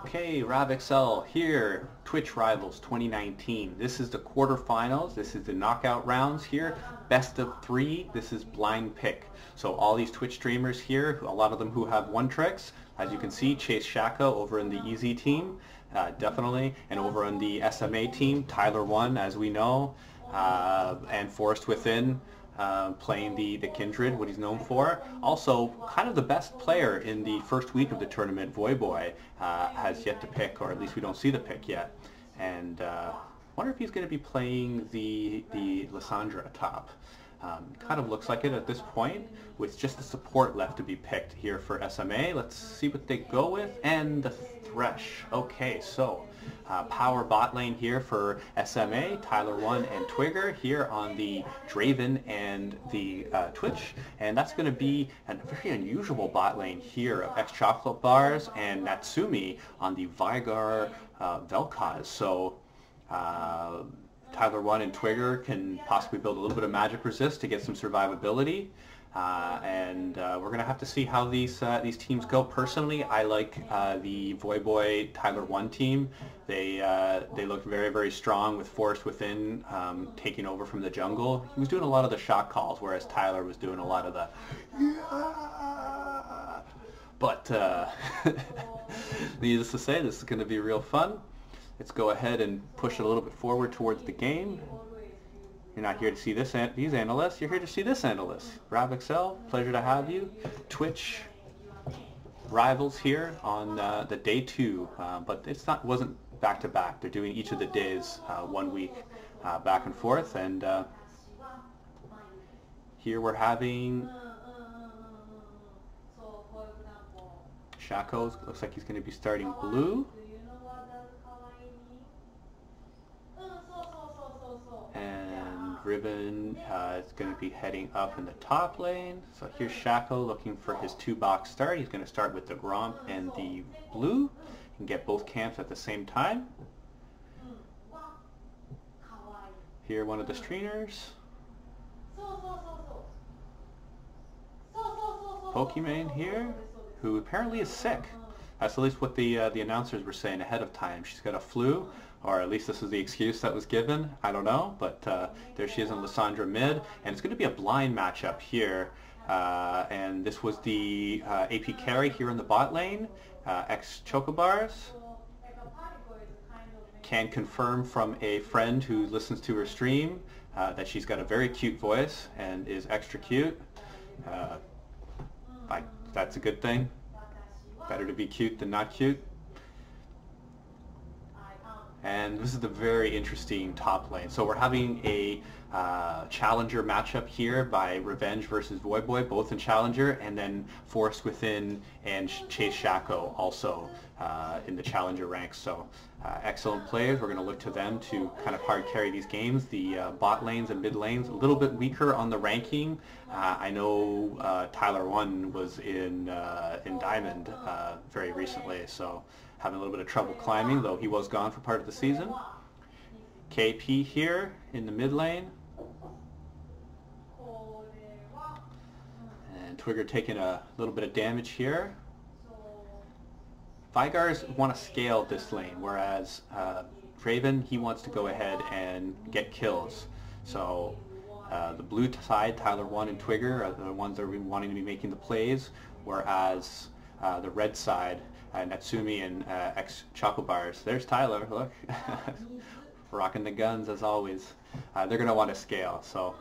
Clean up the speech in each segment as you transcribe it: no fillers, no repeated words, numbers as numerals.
Okay, Exel here, Twitch Rivals 2019. This is the quarterfinals. This is the knockout rounds here. Best of 3. This is blind pick. So all these Twitch streamers here, a lot of them who have one tricks. As you can see, Chase Shako over in the Easy team, definitely. And over on the SMA team, Tyler One, as we know, and Forest Within. Playing the Kindred, what he's known for. Also, kind of the best player in the first week of the tournament, Voyboy, has yet to pick, or at least we don't see the pick yet. And wonder if he's going to be playing the Lysandra top. Kind of looks like it at this point, with just the support left to be picked here for SMA. Let's see what they go with. And the Thresh. Okay, so power bot lane here for SMA, Tyler One and Twigger here on the Draven and the Twitch, and that's going to be a very unusual bot lane here of X Chocolate Bars and Natsumi on the Vigar Vel'Koz. So Tyler One and Twigger can possibly build a little bit of magic resist to get some survivability. We're going to have to see how these teams go. Personally, I like the Voyboy Tyler One team. They look very, very strong with Forest Within taking over from the jungle. He was doing a lot of the shot calls, whereas Tyler was doing a lot of the yeah. But needless to say, this is going to be real fun. Let's go ahead and push it a little bit forward towards the game. You're not here to see these analysts. You're here to see this analyst. Exel, pleasure to have you. Twitch Rivals here on the day 2, but wasn't back to back. They're doing each of the days 1 week back and forth. And here we're having Shako. Looks like he's going to be starting blue. Ribbon is going to be heading up in the top lane. So here's Shako looking for his 2-box start. He's going to start with the Gromp and the blue. You can get both camps at the same time. Here one of the streamers. Pokimane here, who apparently is sick. That's at least what the announcers were saying ahead of time. She's got a flu, or at least this is the excuse that was given. I don't know, but there she is in Lysandra mid, and it's going to be a blind matchup here. And this was the AP carry here in the bot lane. X Chocobars can confirm from a friend who listens to her stream that she's got a very cute voice and is extra cute. That's a good thing. Better to be cute than not cute. And this is the very interesting top lane. So we're having a challenger matchup here by Revenge versus Voyboy, both in challenger, and then Forest Within and Chase Shako also in the challenger ranks. So excellent players. We're going to look to them to kind of hard carry these games. The bot lanes and mid lanes a little bit weaker on the ranking. I know Tyler One was in Diamond very recently, so having a little bit of trouble climbing, though he was gone for part of the season. KP here in the mid lane. And Twigger taking a little bit of damage here. Vigars want to scale this lane, whereas Draven, he wants to go ahead and get kills. So the blue side, Tyler One and Twigger, are the ones that are wanting to be making the plays, whereas the red side, Natsumi and X Chocobars. There's Tyler, look. Rocking the guns as always. They're going to want to scale. So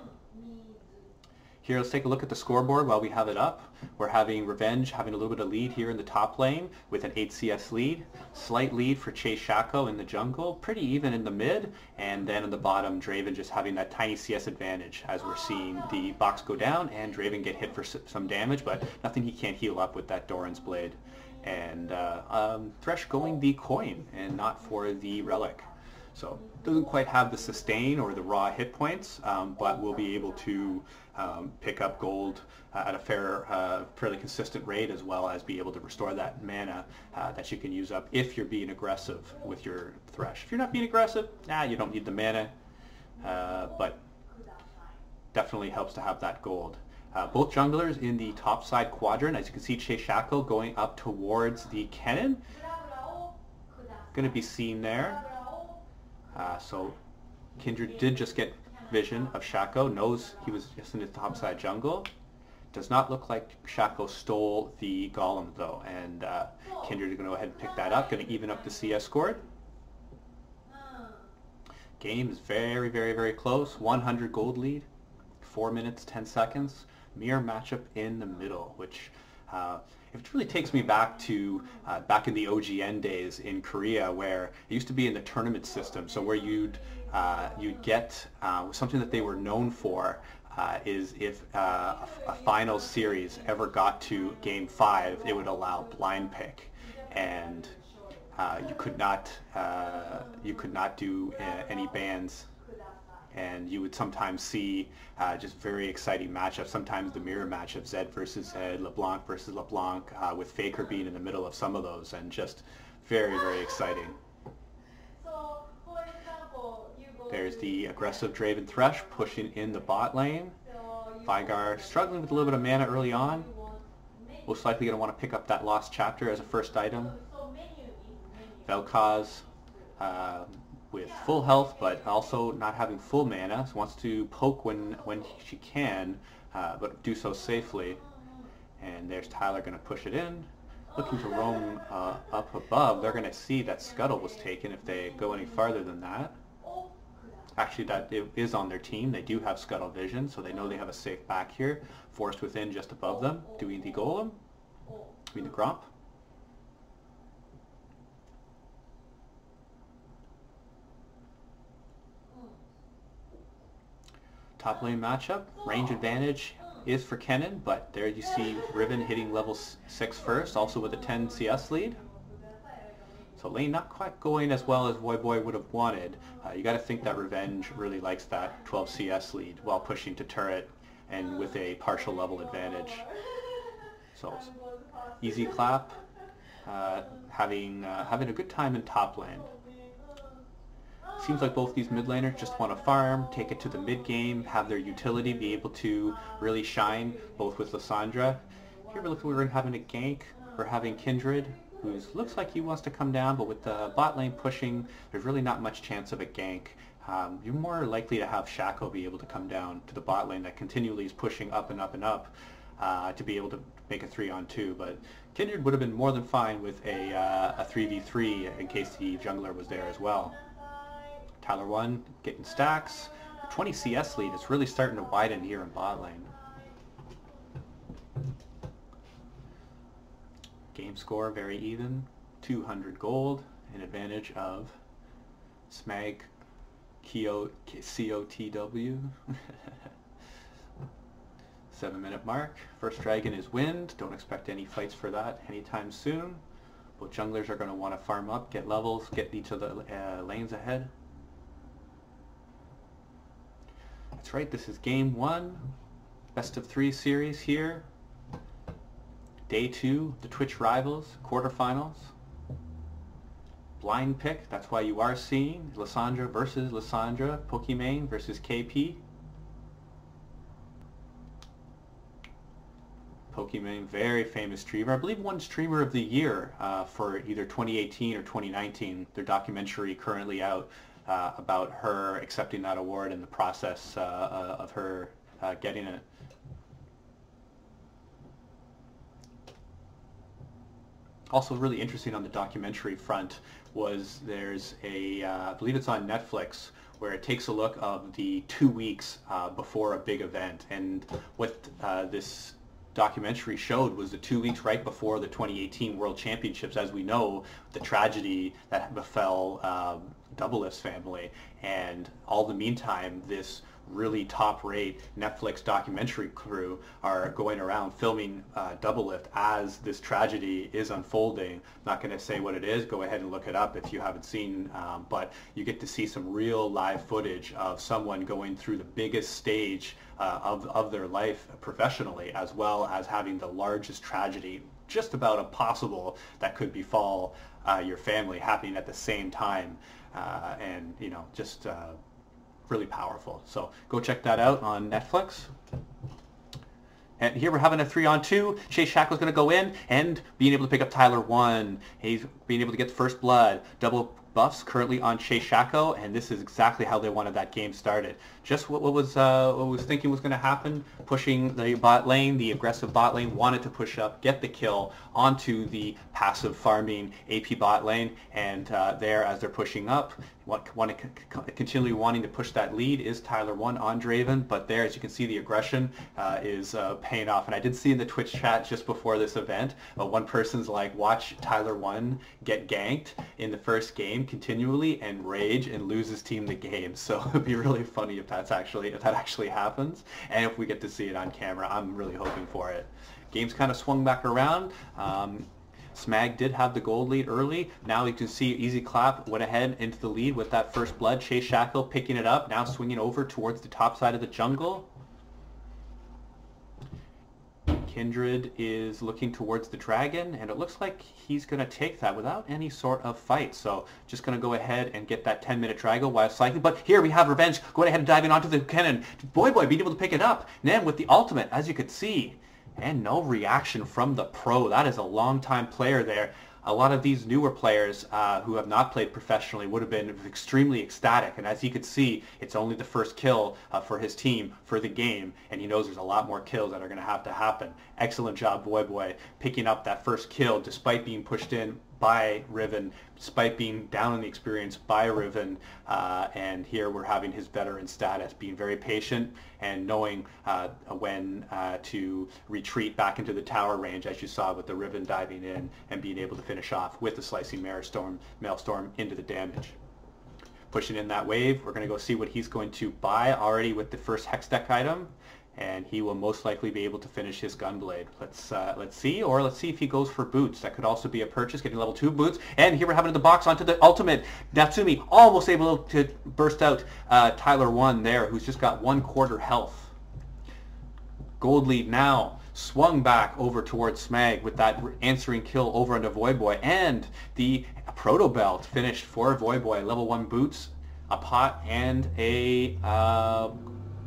here, let's take a look at the scoreboard while we have it up. We're having Revenge having a little bit of lead here in the top lane with an 8 CS lead. Slight lead for Chase Shako in the jungle. Pretty even in the mid. And then in the bottom, Draven just having that tiny CS advantage as we're seeing the box go down and Draven get hit for some damage, but nothing he can't heal up with that Doran's Blade. And Thresh going the coin and not for the relic. So doesn't quite have the sustain or the raw hit points, but will be able to pick up gold at a fairly consistent rate, as well as be able to restore that mana that you can use up if you're being aggressive with your Thresh. If you're not being aggressive, you don't need the mana, but definitely helps to have that gold. Both junglers in the top side quadrant. As you can see, Chase Shako going up towards the cannon. going to be seen there. So Kindred did just get vision of Shaco, knows he was just in his topside jungle. Does not look like Shaco stole the golem though, and Kindred is going to go ahead and pick that up, going to even up the CS score. Game is very, very, very close. 100 gold lead, 4 minutes, 10 seconds. Mirror matchup in the middle, which it really takes me back to back in the OGN days in Korea, where it used to be in the tournament system. So where you'd get something that they were known for is if a finals series ever got to game 5, it would allow blind pick, and you could not do any bans, and you would sometimes see just very exciting matchups. Sometimes the mirror matchup, Zed versus Zed, LeBlanc versus LeBlanc, with Faker being in the middle of some of those, and just very, very exciting. There's the aggressive Draven Thresh pushing in the bot lane. Vigar struggling with a little bit of mana early on. Most likely going to want to pick up that lost chapter as a first item. Vel'Koz with full health, but also not having full mana, so wants to poke when she can, but do so safely. And there's Tyler going to push it in. Looking to roam up above. They're going to see that Scuttle was taken if they go any farther than that. Actually, that is on their team. They do have Scuttle vision, so they know they have a safe back here. Forced within just above them, doing the golem, doing the Gromp. Top lane matchup, range advantage is for Kennen, but there you see Riven hitting level 6 first, also with a 10 CS lead. So lane not quite going as well as Voyboy would have wanted. You got to think that Revenge really likes that 12 CS lead while pushing to turret and with a partial level advantage. So easy clap, having a good time in top lane. Seems like both these mid laners just want to farm, take it to the mid game, have their utility be able to really shine, both with Lissandra. Here we're having a gank. We're having Kindred, who looks like he wants to come down, but with the bot lane pushing, there's really not much chance of a gank. You're more likely to have Shaco be able to come down to the bot lane that continually is pushing up and up and up to be able to make a 3-on-2, but Kindred would have been more than fine with a 3v3 in case the jungler was there as well. Tyler 1 getting stacks. 20 CS lead is really starting to widen here in bot lane. Game score very even. 200 gold, an advantage of SMAGCotW. 7-minute mark. First dragon is wind. Don't expect any fights for that anytime soon. Both junglers are going to want to farm up, get levels, get each of the lanes ahead. That's right, this is game 1, best of 3 series here. Day 2, the Twitch Rivals, quarterfinals. Blind pick, that's why you are seeing Lissandra versus Lissandra, Pokimane versus KP. Pokimane, very famous streamer. I believe won Streamer of the Year for either 2018 or 2019. Their documentary currently out about her accepting that award and the process of her getting it. Also really interesting on the documentary front was there's a, I believe it's on Netflix, where it takes a look of the 2 weeks before a big event, and what this documentary showed was the 2 weeks right before the 2018 World Championships. As we know, the tragedy that befell Doublelift's family, and all the meantime this really top-rate Netflix documentary crew are going around filming Doublelift as this tragedy is unfolding. Not going to say what it is, go ahead and look it up if you haven't seen, but you get to see some real live footage of someone going through the biggest stage of their life professionally, as well as having the largest tragedy just about impossible that could befall your family happening at the same time, and you know, just really powerful. So go check that out on Netflix. And here we're having a 3-on-2. Chase Shackle's going to go in and being able to pick up Tyler 1. He's being able to get the first blood. Double buffs currently on Chase Shackle, and this is exactly how they wanted that game started. Just what was thinking was going to happen, pushing the bot lane, the aggressive bot lane, wanted to push up, get the kill onto the passive farming AP bot lane, and there as they're pushing up, continually wanting to push that lead is Tyler 1 on Draven, but there as you can see the aggression is paying off. And I did see in the Twitch chat just before this event, one person's like, watch Tyler 1 get ganked in the first game continually and rage and lose his team the game. So it'd be really funny if that actually happens, and if we get to see it on camera. I'm really hoping for it. Game's kind of swung back around. Smag did have the gold lead early. Now you can see Easy Clap went ahead into the lead with that first blood. Chase Shackle picking it up, now swinging over towards the top side of the jungle. Kindred is looking towards the dragon, and it looks like he's going to take that without any sort of fight. So just going to go ahead and get that 10-minute dragon while cycling. But here we have Revenge going ahead and diving onto the cannon. Boy being able to pick it up. Then with the ultimate, as you could see. And no reaction from the pro. That is a long-time player there. A lot of these newer players who have not played professionally would have been extremely ecstatic. And as you could see, it's only the first kill for his team for the game. And he knows there's a lot more kills that are going to have to happen. Excellent job, Boy, picking up that first kill despite being pushed in by Riven, despite being down in the experience by Riven. And here we're having his veteran status, being very patient and knowing when to retreat back into the tower range, as you saw with the Riven diving in and being able to finish off with the slicing Maelstrom into the damage. Pushing in that wave, we're going to go see what he's going to buy already with the first Hex deck item. And he will most likely be able to finish his Gunblade. Let's see if he goes for boots. That could also be a purchase, getting level 2 boots. And here we're having the box onto the ultimate. Natsumi almost able to burst out Tyler 1 there, who's just got 1/4 health. Gold lead now swung back over towards Smag with that answering kill over onto Voyboy. And the Proto Belt finished for Voyboy. Level 1 boots, a pot, and a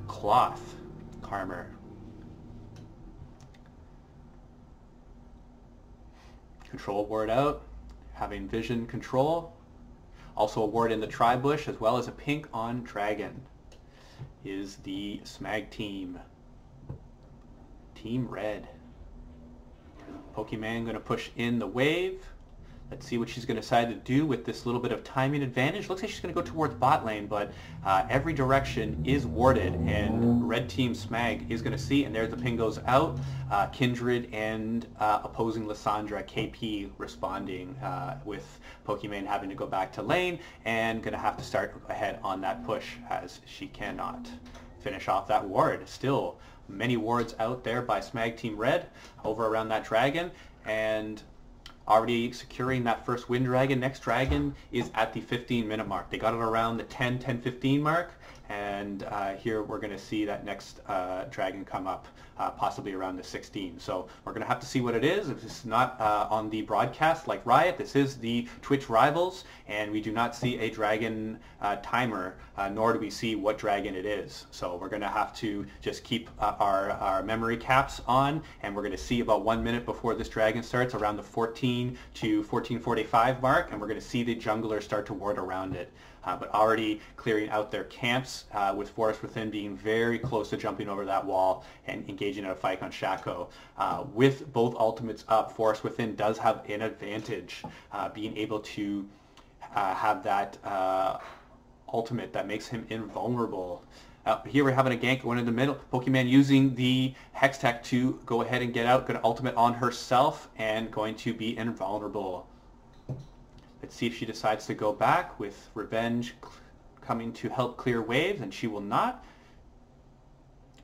cloth. Armor. Control ward out, having vision control. Also a ward in the tri-bush, as well as a pink on dragon. Is the Smag team. Team red. Pokemon going to push in the wave. Let's see what she's going to decide to do with this little bit of timing advantage. Looks like she's going to go towards bot lane, but every direction is warded, and red team Smag is going to see, and there the ping goes out. Kindred and opposing Lissandra KP responding with Pokemon having to go back to lane and going to have to start ahead on that push as she cannot finish off that ward. Still many wards out there by Smag team red over around that dragon, and already securing that first Wind Dragon. Next dragon is at the 15-minute mark. They got it around the 10:15 mark, and here we're going to see that next dragon come up, possibly around the 16. So we're going to have to see what it is. If this is not on the broadcast like Riot, this is the Twitch Rivals, and we do not see a dragon timer, nor do we see what dragon it is. So we're going to have to just keep our memory caps on, and we're going to see about 1 minute before this dragon starts, around the 14 to 14:45 mark, and we're going to see the junglers start to ward around it. But already clearing out their camps, with Forest Within being very close to jumping over that wall and engaging in a fight on Shaco. With both ultimates up, Forest Within does have an advantage, being able to have that ultimate that makes him invulnerable. Here we're having a gank going in the middle. Pokemon using the Hex Tech to go ahead and get out. Going to ultimate on herself and going to be invulnerable. Let's see if she decides to go back with Revenge coming to help clear waves, and she will not.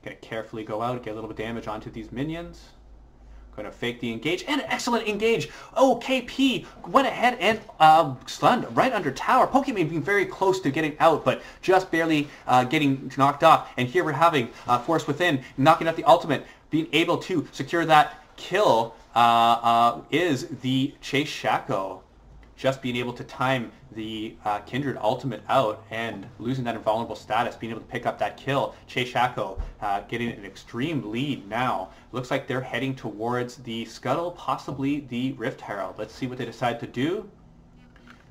Going to carefully go out, get a little bit of damage onto these minions. Going to fake the engage, and an excellent engage. Oh, KP went ahead and stunned right under tower. Pokemon being very close to getting out, but just barely getting knocked off. And here we're having Force Within knocking out the ultimate, being able to secure that kill is the Chase Shaco. just being able to time the Kindred ultimate out and losing that invulnerable status, being able to pick up that kill. SMAGCotW getting an extreme lead now. Looks like they're heading towards the Scuttle, possibly the Rift Herald. Let's see what they decide to do.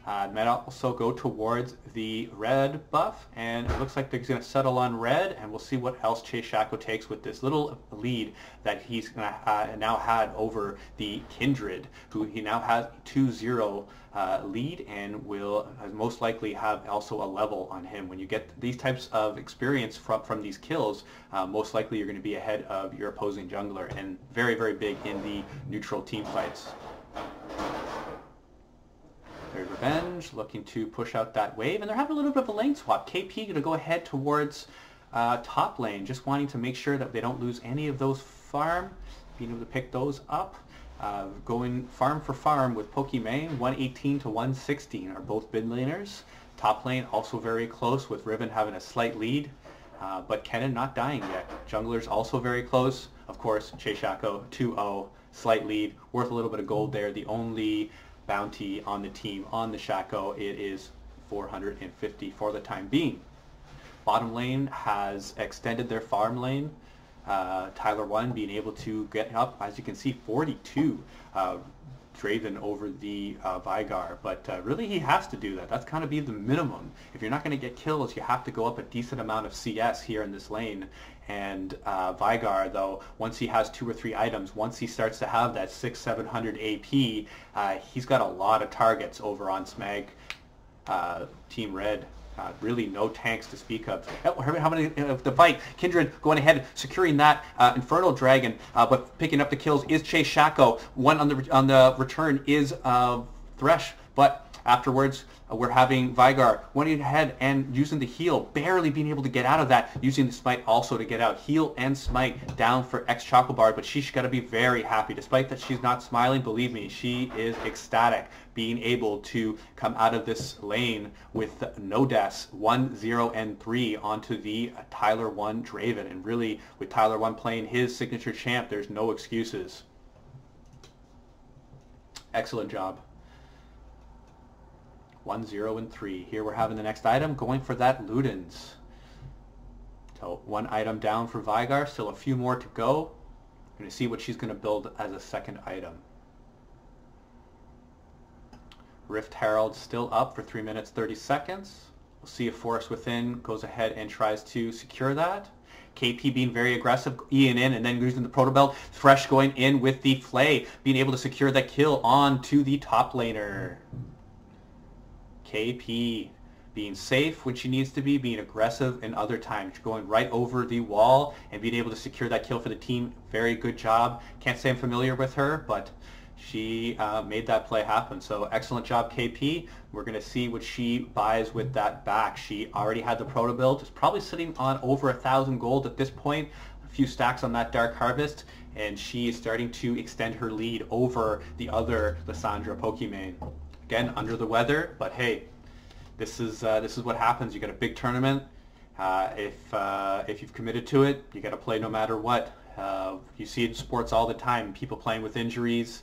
Might also go towards the red buff, and it looks like they're going to settle on red, and we'll see what else SMAGCotW takes with this little lead that he's now had over the Kindred, who he now has 2-0 lead, and will most likely have also a level on him. When you get these types of experience from these kills, most likely you're going to be ahead of your opposing jungler, and very, very big in the neutral team fights. There's Revenge looking to push out that wave, and they're having a little bit of a lane swap. KP going to go ahead towards top lane, just wanting to make sure that they don't lose any of those farm, being able to pick those up. Going farm for farm with Pokimane, 118 to 116 are both mid laners. Top lane also very close with Riven having a slight lead, but Kennen not dying yet. Junglers also very close. Of course, SMAGCotW 2-0, slight lead, worth a little bit of gold there. The only bounty on the team on the Shaco, it is 450 for the time being. Bottom lane has extended their farm lane. Tyler 1 being able to get up, as you can see, 42 Draven over the Veigar, but really he has to do that. That's kind of be the minimum. If you're not going to get kills, you have to go up a decent amount of CS here in this lane. And Veigar, though, once he has 2 or 3 items, once he starts to have that 600-700 AP, he's got a lot of targets over on Smag Team Red. Really no tanks to speak of. How many of the fight? Kindred going ahead, securing that Infernal Dragon, but picking up the kills is SMAGCotW. One on the return is Thresh, but afterwards we're having Veigar running ahead and using the heal, barely being able to get out of that, using the smite also to get out. Heal and smite down for ex-Chocobard, but she's got to be very happy. Despite that she's not smiling, believe me, she is ecstatic being able to come out of this lane with no deaths, 1, 0, and 3 onto the Tyler 1 Draven. And really, with Tyler 1 playing his signature champ, there's no excuses. Excellent job. 1, 0, and 3. Here we're having the next item, going for that Ludens. So 1 item down for Veigar, still a few more to go. Going to see what she's going to build as a second item. Rift Herald still up for 3 minutes 30 seconds. We'll see if Forest Within goes ahead and tries to secure that. KP being very aggressive, Ian in, and then using the Proto Belt. Thresh going in with the Flay, being able to secure that kill on to the top laner. KP being safe when she needs to be, being aggressive in other times, going right over the wall and being able to secure that kill for the team. Very good job. Can't say I'm familiar with her, but she made that play happen. So excellent job, KP. We're going to see what she buys with that back. She already had the Proto Build. It's probably sitting on over 1,000 gold at this point. A few stacks on that Dark Harvest, and she is starting to extend her lead over the other Lissandra Pokimane. Again, under the weather, but hey, this is what happens. You got a big tournament. If you've committed to it, you got to play no matter what. You see it in sports all the time. People playing with injuries.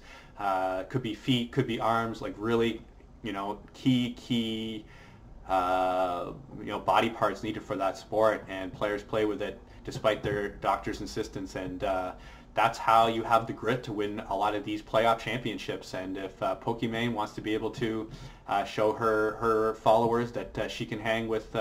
Could be feet, could be arms. Like really, key body parts needed for that sport, and players play with it despite their doctor's insistence. And that's how you have the grit to win a lot of these playoff championships. And if Pokimane wants to be able to show her followers that she can hang with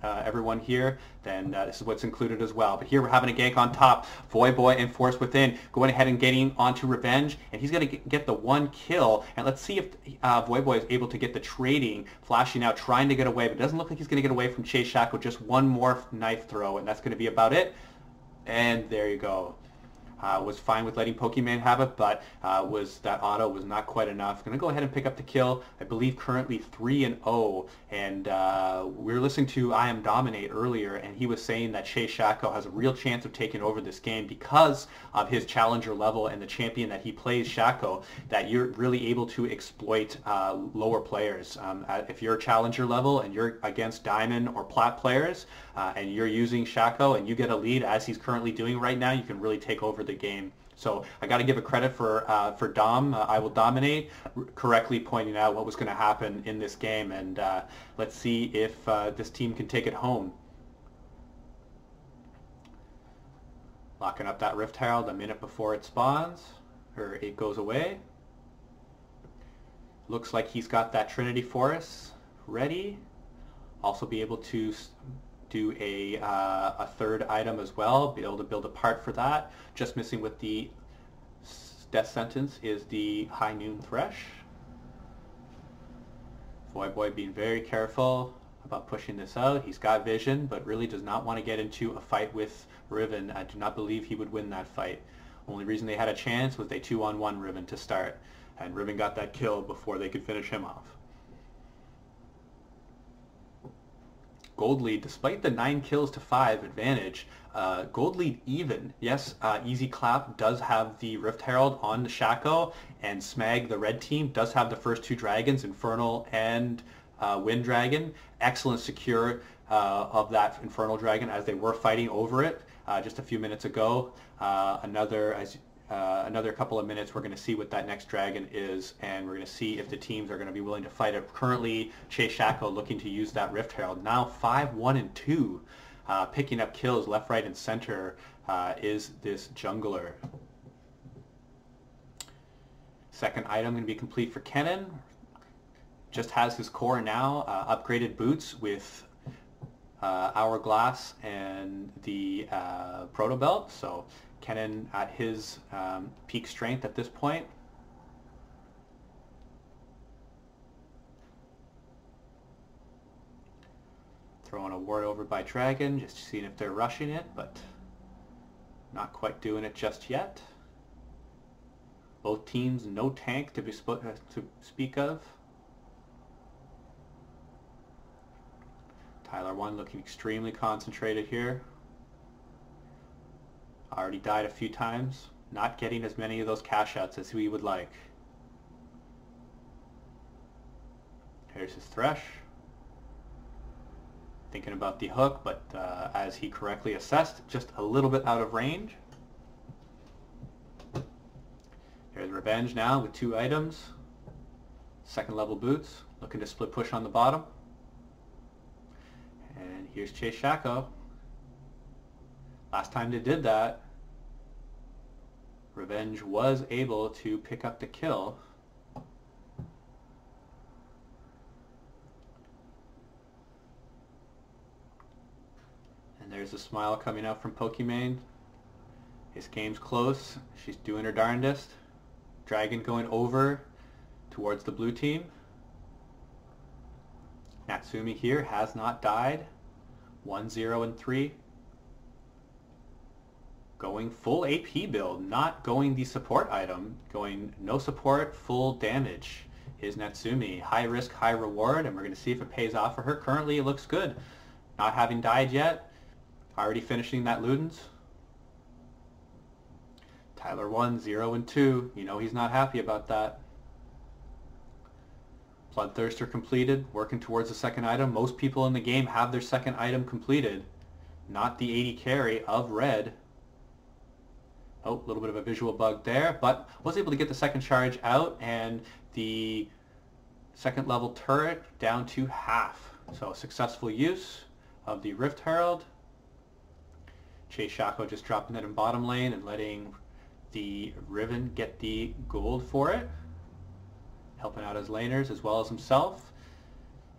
everyone here, then this is what's included as well. But here we're having a gank on top. Voyboy and Force Within going ahead and getting onto Revenge, and he's going to get the 1 kill. And let's see if Voyboy is able to get the trading, flashing out, trying to get away, but it doesn't look like he's going to get away from SMAGCotW. Just 1 more knife throw, and that's going to be about it. And there you go. Was fine with letting Pokimane have it, but that auto was not quite enough. Going to go ahead and pick up the kill. I believe currently 3-0, and we were listening to I Am Dominate earlier, and he was saying that SMAGCotW has a real chance of taking over this game because of his challenger level and the champion that he plays, SMAGCotW, that you're really able to exploit lower players. If you're challenger level and you're against diamond or plat players, and you're using SMAGCotW and you get a lead as he's currently doing right now, you can really take over the game. So I got to give a credit for Dom. I will dominate, correctly pointing out what was going to happen in this game, and let's see if this team can take it home. Locking up that Rift Herald a minute before it spawns, or it goes away. Looks like he's got that Trinity Forest ready. Also be able to do a third item as well, be able to build a part for that. Just missing with the death sentence is the High Noon Thresh. Voyboy being very careful about pushing this out. He's got vision, but really does not want to get into a fight with Riven. I do not believe he would win that fight. Only reason they had a chance was they 2-on-1 Riven to start, and Riven got that kill before they could finish him off. Gold lead, despite the 9 kills to 5 advantage, gold lead even. Yes, Easy Clap does have the Rift Herald on the Shaco, and Smag, the red team, does have the first 2 dragons, Infernal and Wind Dragon. Excellent secure of that Infernal Dragon as they were fighting over it just a few minutes ago. Another couple of minutes, we're going to see what that next dragon is, and we're going to see if the teams are going to be willing to fight it. Currently, Chase Shaco looking to use that Rift Herald. Now 5, 1, and 2, picking up kills left, right, and center is this jungler. Second item going to be complete for Kennen. Just has his core now, upgraded boots with Hourglass and the Proto Belt. So Kennen at his peak strength at this point. Throwing a ward over by Dragon, just seeing if they're rushing it, but not quite doing it just yet. Both teams, no tank to speak of. Tyler 1 looking extremely concentrated here. Already died a few times. Not getting as many of those cash outs as we would like. Here's his Thresh. Thinking about the hook, but as he correctly assessed, just a little bit out of range. Here's Revenge now with 2 items. Second level boots, looking to split push on the bottom. And here's Chase Shaco. Last time they did that, Revenge was able to pick up the kill. And there's a smile coming out from Pokimane. His game's close. She's doing her darndest. Dragon going over towards the blue team. Natsumi here has not died. 1, 0, and 3. Going full AP build, not going the support item. Going no support, full damage is Natsumi. High risk, high reward, and we're going to see if it pays off for her. Currently it looks good. Not having died yet. Already finishing that Ludens. Tyler 1, 0, and 2. You know he's not happy about that. Bloodthirster completed, working towards the second item. Most people in the game have their second item completed. Not the 80 carry of red. Oh, a little bit of a visual bug there, but was able to get the second charge out and the second level turret down to half. So successful use of the Rift Herald. Chase Shaco just dropping it in bottom lane and letting the Riven get the gold for it. Helping out his laners as well as himself.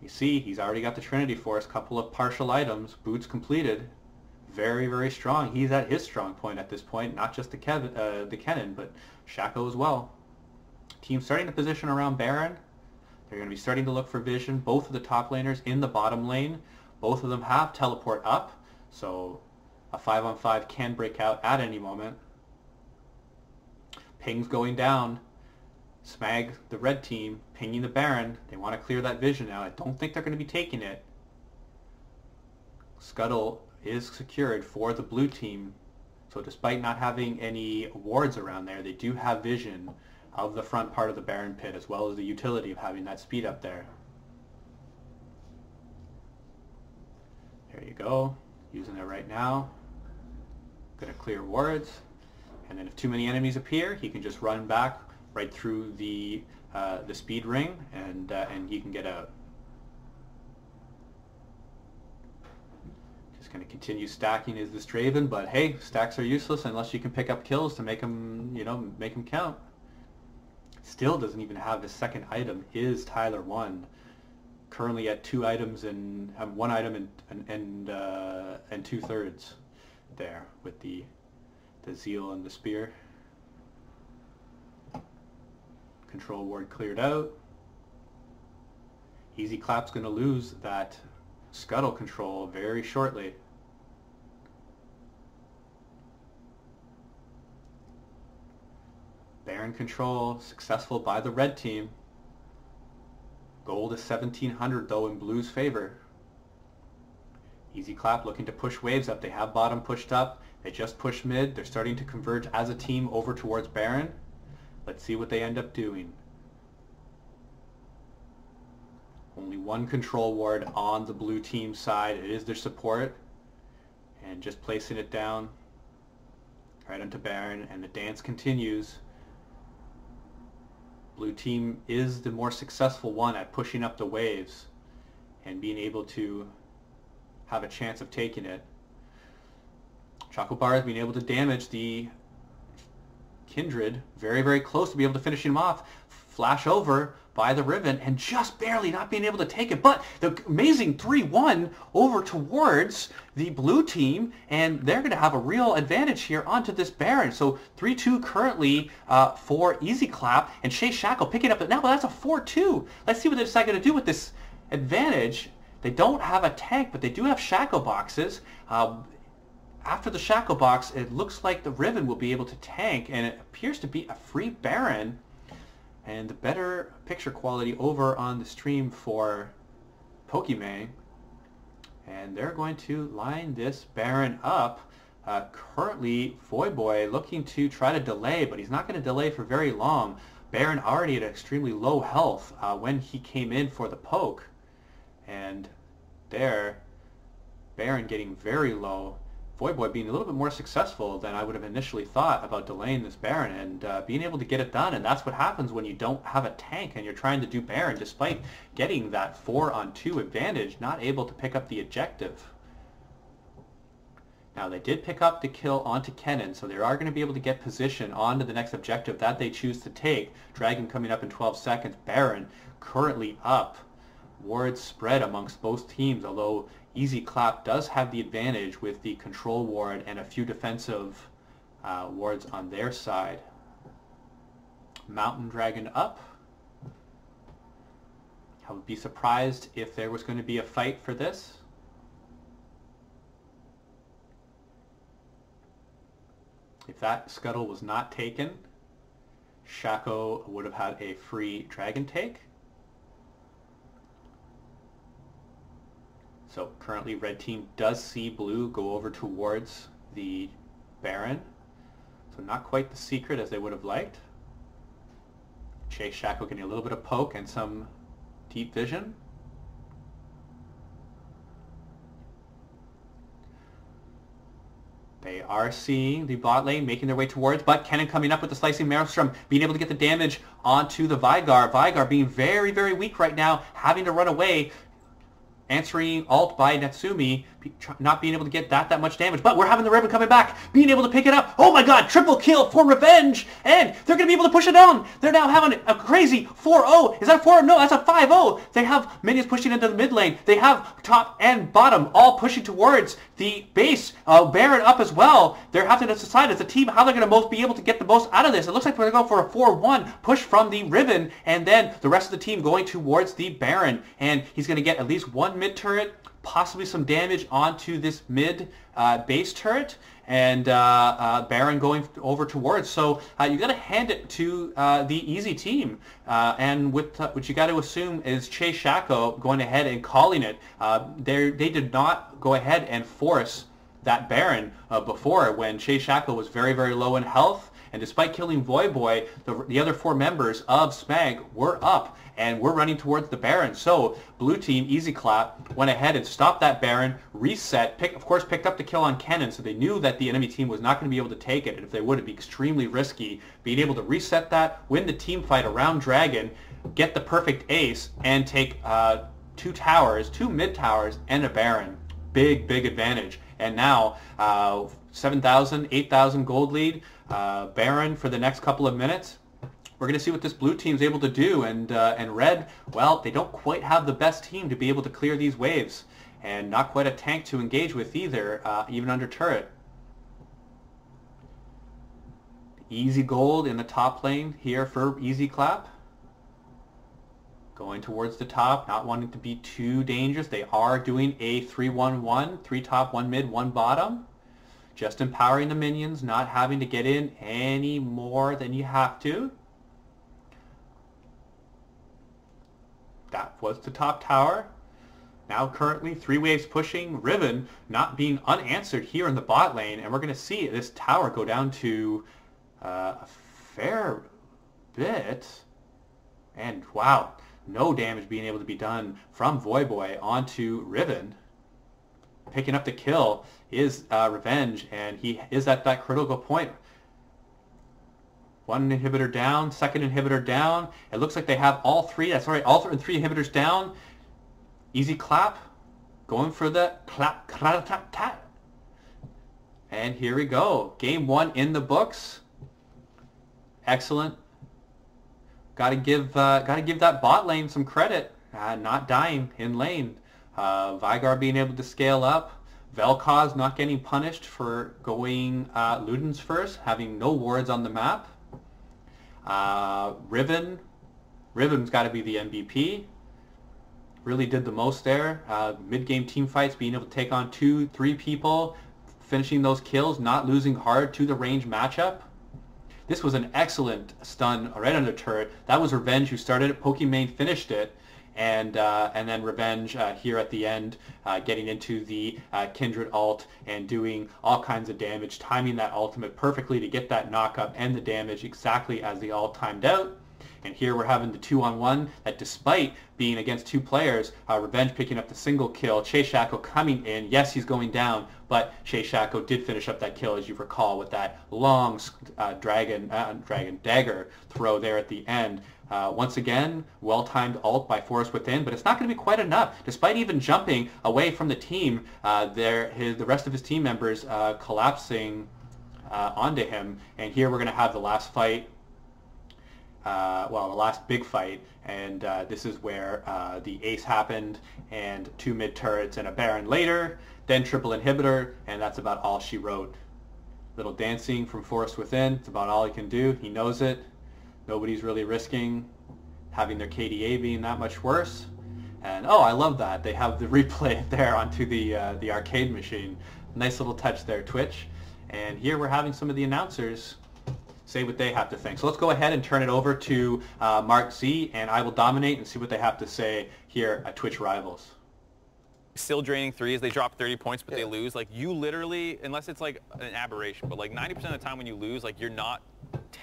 You see, he's already got the Trinity Force, couple of partial items, boots completed. Very, very strong. He's at his strong point at this point, not just the Kennen, but Shaco as well. Team starting to position around Baron. They're going to be starting to look for vision. Both of the top laners in the bottom lane. Both of them have teleport up, so a 5-on-5 can break out at any moment. Ping's going down. Smag, the red team, pinging the Baron. They want to clear that vision now. I don't think they're going to be taking it. Scuttle is secured for the blue team. So despite not having any wards around there, they do have vision of the front part of the Baron pit as well as the utility of having that speed up there. There you go. Using it right now. Going to clear wards. And then if too many enemies appear, he can just run back right through the speed ring, and he can get out. Just going to continue stacking is this Draven, but hey, stacks are useless unless you can pick up kills to make them, make them count. Still doesn't even have his second item. Is Tyler 1 currently at 2 items and 1 item and 2/3 there with the Zeal and the Spear. Control ward cleared out. Easy Clap's going to lose that scuttle control very shortly. Baron control successful by the red team. Gold is 1700 though in blue's favor. Easy Clap looking to push waves up. They have bottom pushed up. They just pushed mid. They're starting to converge as a team over towards Baron. Let's see what they end up doing. Only one control ward on the blue team side. It is their support. And just placing it down right onto Baron, and the dance continues. Blue team is the more successful one at pushing up the waves and being able to have a chance of taking it. Choco Bar has been able to damage the Kindred very, very close to be able to finish him off. Flash over by the Riven and just barely not being able to take it. But the amazing 3-1 over towards the blue team, and they're going to have a real advantage here onto this Baron. So 3-2 currently for Easy Clap, and Shay Shackle picking up. Now, but that's a 4-2. Let's see what they decide to do with this advantage. They don't have a tank, but they do have Shackle boxes. After the Shackle box, it looks like the Riven will be able to tank, and it appears to be a free Baron. And the better picture quality over on the stream for Pokimane. And they're going to line this Baron up. Currently, Voyboy looking to try to delay, but he's not going to delay for very long. Baron already at extremely low health when he came in for the poke. And there, Baron getting very low. Voyboy being a little bit more successful than I would have initially thought about delaying this Baron and being able to get it done. And that's what happens when you don't have a tank and you're trying to do Baron despite getting that 4-on-2 advantage, not able to pick up the objective. Now they did pick up the kill onto Kennen, so they are going to be able to get position onto the next objective that they choose to take. Dragon coming up in 12 seconds. Baron currently up. Wards spread amongst both teams, although Easy Clap does have the advantage with the control ward and a few defensive wards on their side. Mountain Dragon up. I would be surprised if there was going to be a fight for this. If that scuttle was not taken, Shaco would have had a free dragon take. So currently red team does see blue go over towards the Baron. So not quite the secret as they would have liked. Chase Shaco getting a little bit of poke and some deep vision. They are seeing the bot lane making their way towards, but Kennen coming up with the Slicing Maelstrom, being able to get the damage onto the Vygar. Vygar being very, very weak right now, having to run away. Answering ult by Natsumi, not being able to get that much damage. But we're having the Riven coming back, being able to pick it up. Oh my god, triple kill for revenge! And they're going to be able to push it down. They're now having a crazy 4-0. Is that a 4-0? No, that's a 5-0. They have minions pushing into the mid lane. They have top and bottom all pushing towards the base. Baron up as well. They're having to decide as a team how they're going to most be able to get the most out of this. It looks like we're going to go for a 4-1 push from the Riven, and then the rest of the team going towards the Baron. And he's going to get at least one mid turret, possibly some damage onto this mid base turret, and Baron going over towards. So you got to hand it to the Easy team, and with what you got to assume is Chase Shaco going ahead and calling it. They did not go ahead and force that Baron before when Chase Shaco was very, very low in health, And despite killing Voyboy, the other 4 members of SMAG were up, and we're running towards the Baron. So blue team, Easy Clap, went ahead and stopped that Baron, reset, of course picked up the kill on Cannon, so they knew that the enemy team was not going to be able to take it, and if they would, it'd be extremely risky. Being able to reset that, win the team fight around Dragon, get the perfect ace, and take 2 towers, 2 mid towers, and a Baron. Big advantage. And now 7,000, 8,000 gold lead, Baron for the next couple of minutes. We're going to see what this blue team's able to do, and red, well, they don't quite have the best team to be able to clear these waves, and not quite a tank to engage with either, even under turret. Easy gold in the top lane here for Easy Clap. Going towards the top, not wanting to be too dangerous. They are doing a 3-1-1, 3 top, 1 mid, 1 bottom. Just empowering the minions, not having to get in any more than you have to. That was the top tower. Now currently 3 waves pushing. Riven not being unanswered here in the bot lane. And we're going to see this tower go down to a fair bit. And wow, no damage being able to be done from Voyboy onto Riven. Picking up the kill is Revenge, and he is at that critical point. 1 inhibitor down, 2nd inhibitor down. It looks like they have all 3. That's right, all 3 inhibitors down. Easy Clap, going for the clap, tap, tap. And here we go. Game 1 in the books. Excellent. Got to give that bot lane some credit. Not dying in lane. Vygar being able to scale up. Vel'Koz not getting punished for going Ludens first, having no wards on the map. Riven's got to be the MVP. Really did the most there. Mid-game team fights, being able to take on 2, 3 people, finishing those kills, not losing hard to the range matchup. This was an excellent stun right under turret. That was Revenge who started it. Pokimane finished it. And then Revenge here at the end, getting into the Kindred ult and doing all kinds of damage, timing that ultimate perfectly to get that knock-up and the damage exactly as the ult timed out. And here we're having the 2-on-1 that despite being against 2 players, Revenge picking up the single kill, SMAGCotW coming in. Yes, he's going down, but SMAGCotW did finish up that kill, as you recall, with that long dragon dagger throw there at the end. Once again, well-timed ult by Forest Within, but it's not going to be quite enough. Despite even jumping away from the team, the rest of his team members collapsing onto him. And here we're going to have the last fight. The last big fight, and this is where the ace happened, and 2 mid turrets and a Baron later, then triple inhibitor, and that's about all she wrote. Little dancing from Forest Within, it's about all he can do. He knows it. Nobody's really risking having their KDA being that much worse. And oh, I love that. They have the replay there onto the arcade machine. Nice little touch there, Twitch. And here we're having some of the announcers say what they have to think. So let's go ahead and turn it over to Mark Z, and I will dominate and see what they have to say here at Twitch Rivals. Still draining threes. They drop 30 points, but they lose. Like, you literally, unless it's like an aberration, but like 90% of the time when you lose, like, you're not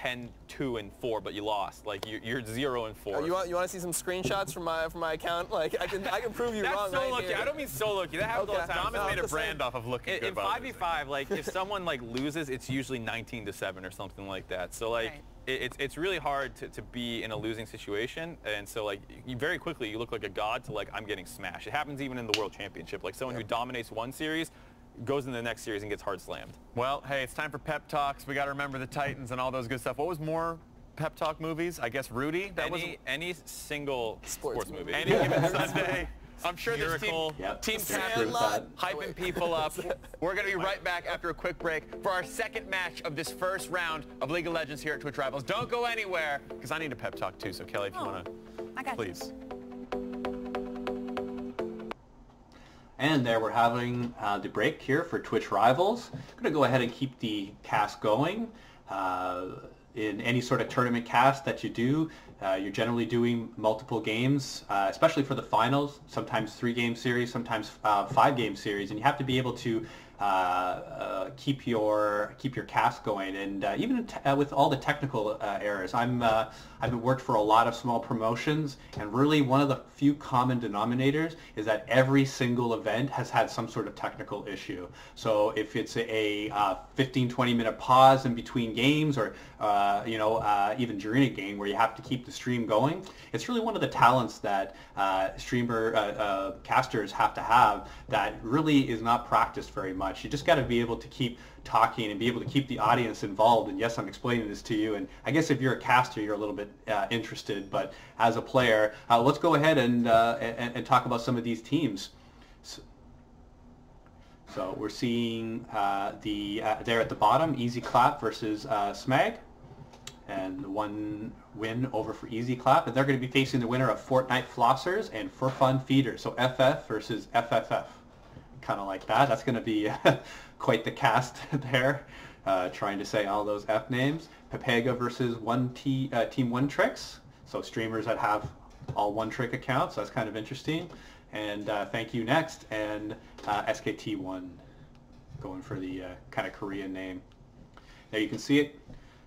10-2-4, but you lost. Like, you're 0-4. Oh, you want to see some screenshots from my account? Like, I can prove you wrong. That's so right lucky. here. I don't mean so lucky. That happens all the time. Dom has made a brand off of looking good. In 5v5, like, if someone like loses, it's usually 19-7 or something like that. So like, it's really hard to be in a losing situation, and so like very quickly you look like a god to like I'm getting smashed. It happens even in the World Championship. Like someone who dominates one series goes into the next series and gets hard slammed. Well, hey, it's time for pep talks. We got to remember the Titans and all those good stuff. What was more pep talk movies? I guess Rudy. That was any single sports movie. Any given Sunday. I'm sure this team Captain hyping people up. We're going to be right back after a quick break for our second match of this first round of League of Legends here at Twitch Rivals. Don't go anywhere, because I need a pep talk too. So Kelly, if you want to, please. And there we're having the break here for Twitch Rivals. I'm going to go ahead and keep the cast going. In any sort of tournament cast that you do, You're generally doing multiple games, especially for the finals, sometimes 3-game series, sometimes 5-game series, and you have to be able to keep your cast going. And even with all the technical errors, I've worked for a lot of small promotions, and really one of the few common denominators is that every single event has had some sort of technical issue. So if it's a 15-20 minute pause in between games, or even during a game where you have to keep the stream going, it's really one of the talents that casters have to have that really is not practiced very much. You just got to be able to keep talking and be able to keep the audience involved. And yes, I'm explaining this to you, and I guess if you're a caster, you're a little bit interested, but as a player, let's go ahead and talk about some of these teams. So we're seeing there at the bottom, Easy Clap versus SMAG, and one win over for Easy Clap, and they're going to be facing the winner of Fortnite Flossers and For Fun Feeders. So FF versus FFF, kind of like that. That's going to be quite the cast there, trying to say all those F names. Pepega versus Team One Tricks, so streamers that have all one trick accounts. So that's kind of interesting. And Thank You Next and SKT1, going for the kind of Korean name. There you can see it.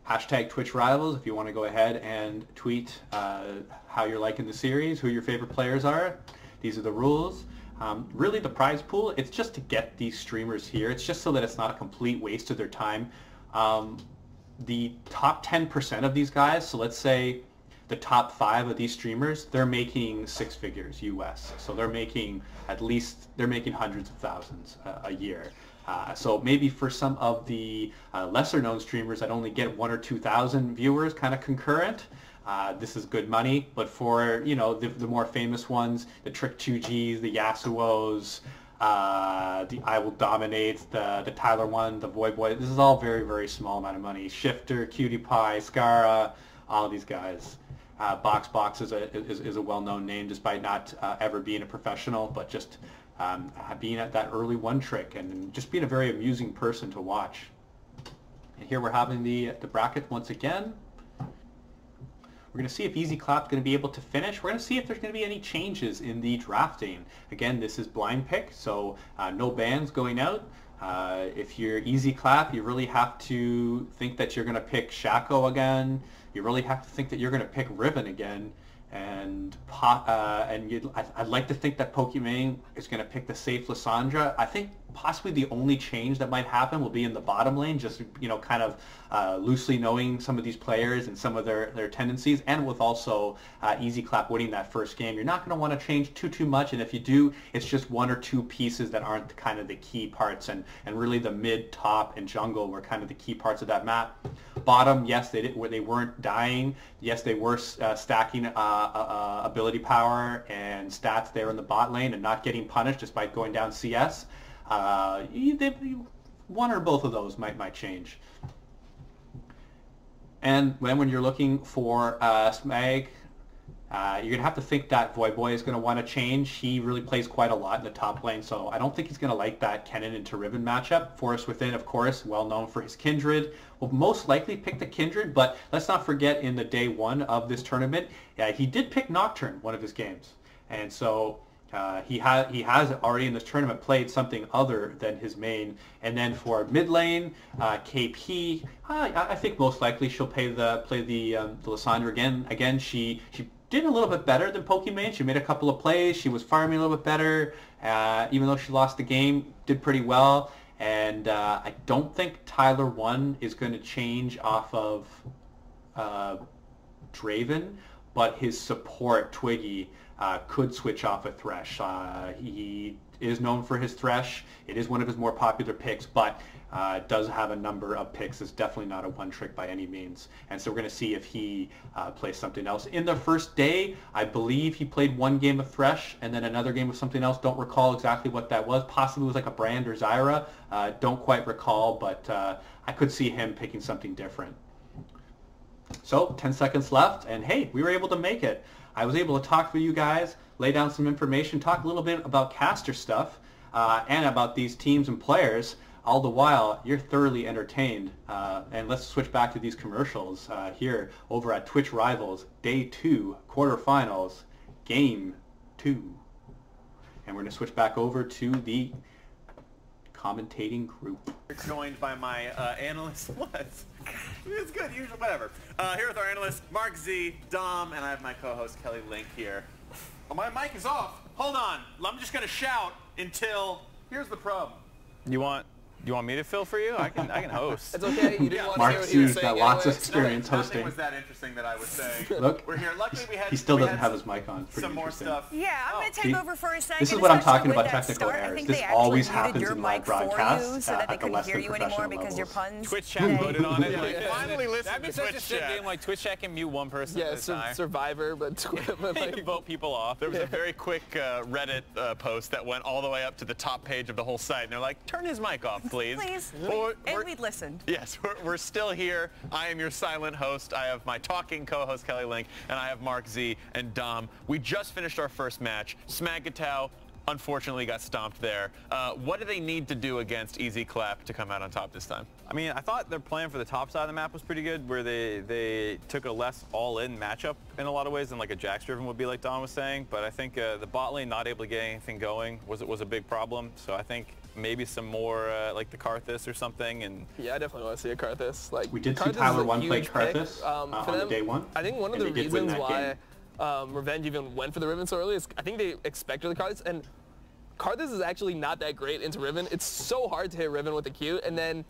Hashtag Twitch Rivals if you want to go ahead and tweet how you're liking the series, who your favorite players are. These are the rules. Really the prize pool, it's just to get these streamers here. It's just so that it's not a complete waste of their time. The top 10% of these guys, so let's say the top 5 of these streamers, they're making 6 figures US. So they're making hundreds of thousands a year. So maybe for some of the lesser known streamers that only get 1,000 or 2,000 viewers kind of concurrent, this is good money. But for the more famous ones, the Trick 2Gs, the Yasuos, the I Will Dominate, the Tyler one, the Void Boy, this is all very, very small amount of money. Shifter, Cutie Pie, Scara, all these guys. Box is a well-known name, despite not ever being a professional, but just being at that early one trick and just being a very amusing person to watch. And here we're having the bracket once again. We're going to see if Easy Clap's going to be able to finish. We're going to see if there's going to be any changes in the drafting. Again, this is blind pick, so no bans going out. If you're Easy Clap, you really have to think that you're going to pick Shaco again. You really have to think that you're going to pick Riven again. And I'd like to think that Pokimane is going to pick the safe Lysandra. I think possibly the only change that might happen will be in the bottom lane, just kind of loosely knowing some of these players and some of their tendencies, and with also Easy Clap winning that first game. You're not going to want to change too much, and if you do, it's just 1 or 2 pieces that aren't kind of the key parts, and really the mid, top, and jungle were kind of the key parts of that map. Bottom, yes, they weren't dying. Yes, they were stacking ability power and stats there in the bot lane and not getting punished despite going down CS. 1 or both of those might change. And when you're looking for Smag, you're going to have to think that Void Boy is going to want to change. He really plays quite a lot in the top lane, so I don't think he's going to like that Kennen into Riven matchup. Forest Within, of course, well known for his Kindred, will most likely pick the Kindred, but let's not forget in the day 1 of this tournament, he did pick Nocturne one of his games. And so he has already in this tournament played something other than his main. And then for mid lane, KP, I think most likely she'll play the Lysandra again. Again, she did a little bit better than Pokimane. She made a couple of plays. She was farming a little bit better. Even though she lost the game, did pretty well. And I don't think Tyler 1 is going to change off of Draven, but his support, Twiggy, could switch off a Thresh. He is known for his Thresh. It is one of his more popular picks, but does have a number of picks. It's definitely not a one trick by any means. And so we're going to see if he plays something else. In the first day, I believe he played 1 game of Thresh and then another game of something else. Don't recall exactly what that was. Possibly it was like a Brand or Zyra. Don't quite recall, but I could see him picking something different. So 10 seconds left, and hey, we were able to make it. I was able to talk for you guys, lay down some information, talk a little bit about caster stuff, and about these teams and players. All the while, you're thoroughly entertained. And let's switch back to these commercials here over at Twitch Rivals, Day 2, Quarterfinals, Game 2. And we're going to switch back over to the commentating group. We're joined by my analyst. What? It's good, usual, whatever. Here with our analysts, Mark Z, Dom, and I have my co-host, Kelly Link here. Oh, my mic is off. Hold on. I'm just going to shout until... Here's the problem. You want me to fill for you? I can host. It's okay. You didn't want to Mark say what he was C's saying got lots of anyway. experience Nothing hosting. was that interesting that I was saying. Look, We're here. Luckily, he still doesn't have his mic on. It's pretty some more interesting. stuff. Yeah, I'm going to take over for a second. This is what I'm talking especially about, with that technical start. I errors. think This they actually always muted happens your in live mic for you broadcasts so that they at the couldn't less hear than you anymore professional because your levels. puns. Twitch chat voted on it. Yeah. Finally listen That'd be to such a Twitch sick chat. game. Like Twitch chat can mute one person Yeah, at a time. Survivor, but You like, can vote people off. There was a very quick Reddit post that went all the way up to the top page of the whole site, and they're like, turn his mic off, please. Please. And we'd listened. Yes, we're still here. I am your silent host. I have my talking co-host, Kelly Link, and I have Mark Z and Dom. We just finished our first match. SMAGCotW unfortunately got stomped there. What do they need to do against Easy Clap to come out on top this time? I mean, I thought their plan for the top side of the map was pretty good, where they took a less all-in matchup in a lot of ways than like a Jax-driven would be, like Don was saying. But I think the bot lane not able to get anything going was a big problem. So I think maybe some more like the Karthus or something. And yeah, I definitely want to see a Karthus. Like, We did see Karthus is Tyler a 1 play huge Karthus pick, on for the them. day 1. I think one of and the they did win reasons that why game. Revenge even went for the Riven so early is I think they expected the Karthus, and Karthus is actually not that great into Riven. It's so hard to hit Riven with the Q, and then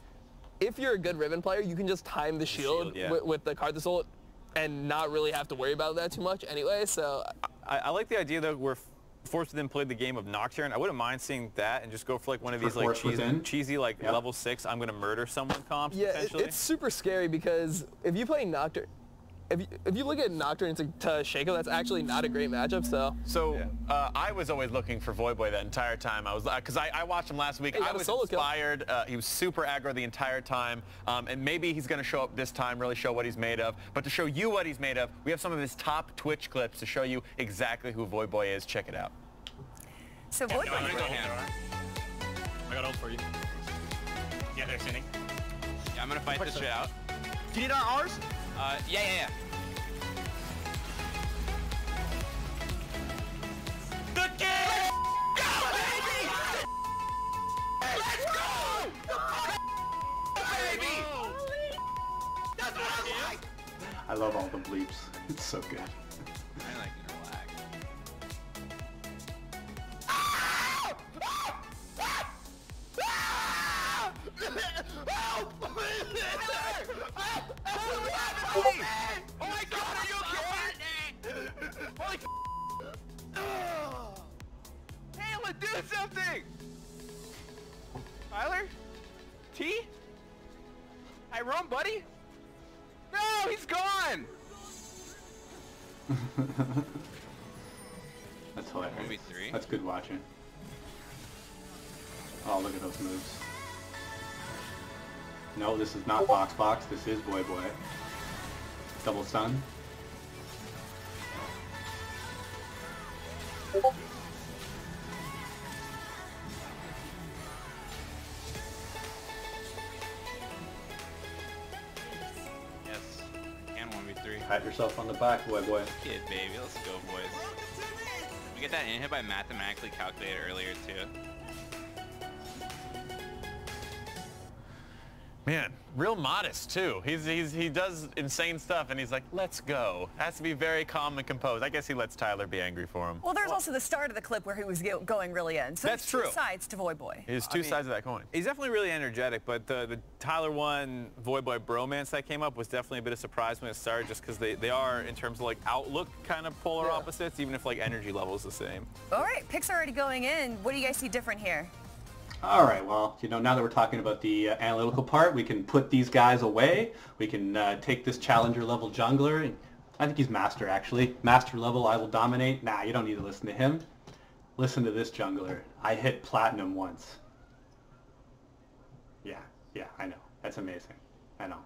if you're a good Riven player, you can just time the shield yeah. with the Karthus ult and not really have to worry about that too much anyway. So I like the idea that we're forced to then play the game of Nocturne. I wouldn't mind seeing that and just go for like one of these like cheesy like level 6 I'm gonna murder someone comps yeah, potentially. it's super scary because if you play Nocturne, if you look at Nocturne to Shaco, that's actually not a great matchup. So I was always looking for Voyboy that entire time. I was because I watched him last week. He I got a was solo kill. inspired. He was super aggro the entire time, and maybe he's going to show up this time, really show what he's made of. But to show you what he's made of, we have some of his top Twitch clips to show you exactly who Voyboy is. Check it out. So Void I got ult for you. Yeah, they're sitting. Yeah, I'm gonna fight this shit out. Do you need our ours? Yeah. The game! Go, baby! Let's go! Baby! That's what I like! I love all the bleeps. It's so good. I like to relax. Help! Oh my god, are you okay? Holy Taylor, do something! Tyler? T? I run, buddy? No, he's gone! That's hilarious. 1v3. That's good watching. Oh, look at those moves. No, this is not Box. This is Boy. Double stun. Yes. And 1v3. Pat yourself on the back, Boy. Kid, baby. Let's go, boys. We get that in hit by mathematically calculated earlier, too. Man, real modest too. He does insane stuff, and he's like, let's go. Has to be very calm and composed. I guess he lets Tyler be angry for him. Well, there's also the start of the clip where he was going really in. So That's there's true. two sides to Void Boy. There's two sides of that coin. He's definitely really energetic, but the Tyler 1 Voidboy bromance that came up was definitely a bit of surprise when it started, just because they are, in terms of like outlook, kind of polar opposites, even if like energy level is the same. All right, picks already going in. What do you guys see different here? All right, well, now that we're talking about the analytical part, we can put these guys away. We can take this challenger level jungler. I think he's master, actually. Master level, I will dominate. Nah, you don't need to listen to him. Listen to this jungler. I hit platinum once. Yeah, I know. That's amazing. I know.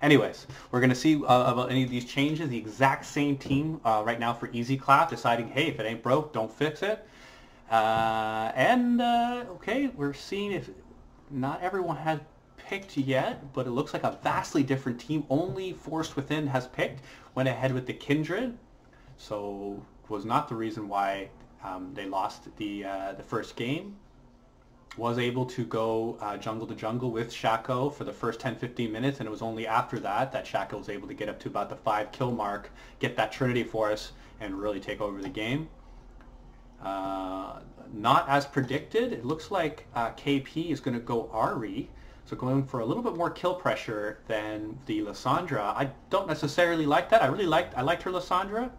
Anyways, we're going to see about any of these changes. The exact same team right now for Easy Clap, deciding, hey, if it ain't broke, don't fix it. Okay, we're seeing if not everyone has picked yet, but it looks like a vastly different team. Only Forced Within has picked, went ahead with the Kindred, so was not the reason why they lost the first game. Was able to go jungle to jungle with Shaco for the first 10-15 minutes, and it was only after that that Shaco was able to get up to about the 5 kill mark, get that Trinity Force, and really take over the game. Not as predicted. It looks like KP is going to go Ari, so going for a little bit more kill pressure than the Lissandra. I don't necessarily like that. I liked her Lissandra.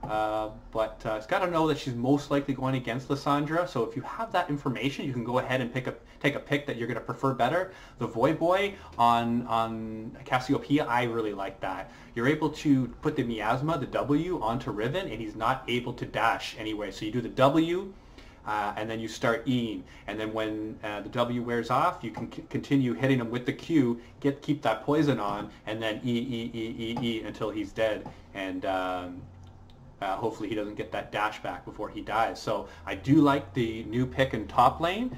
But it's got to know that she's most likely going against Lissandra. So if you have that information, you can go ahead and take a pick that you're going to prefer better. The Void Boy on Cassiopeia, I really like that. You're able to put the Miasma, the W, onto Riven, and he's not able to dash anyway. So you do the W, and then you start E'ing. And then when the W wears off, you can continue hitting him with the Q, keep that poison on, and then E until he's dead. And hopefully he doesn't get that dash back before he dies. So I do like the new pick in top lane.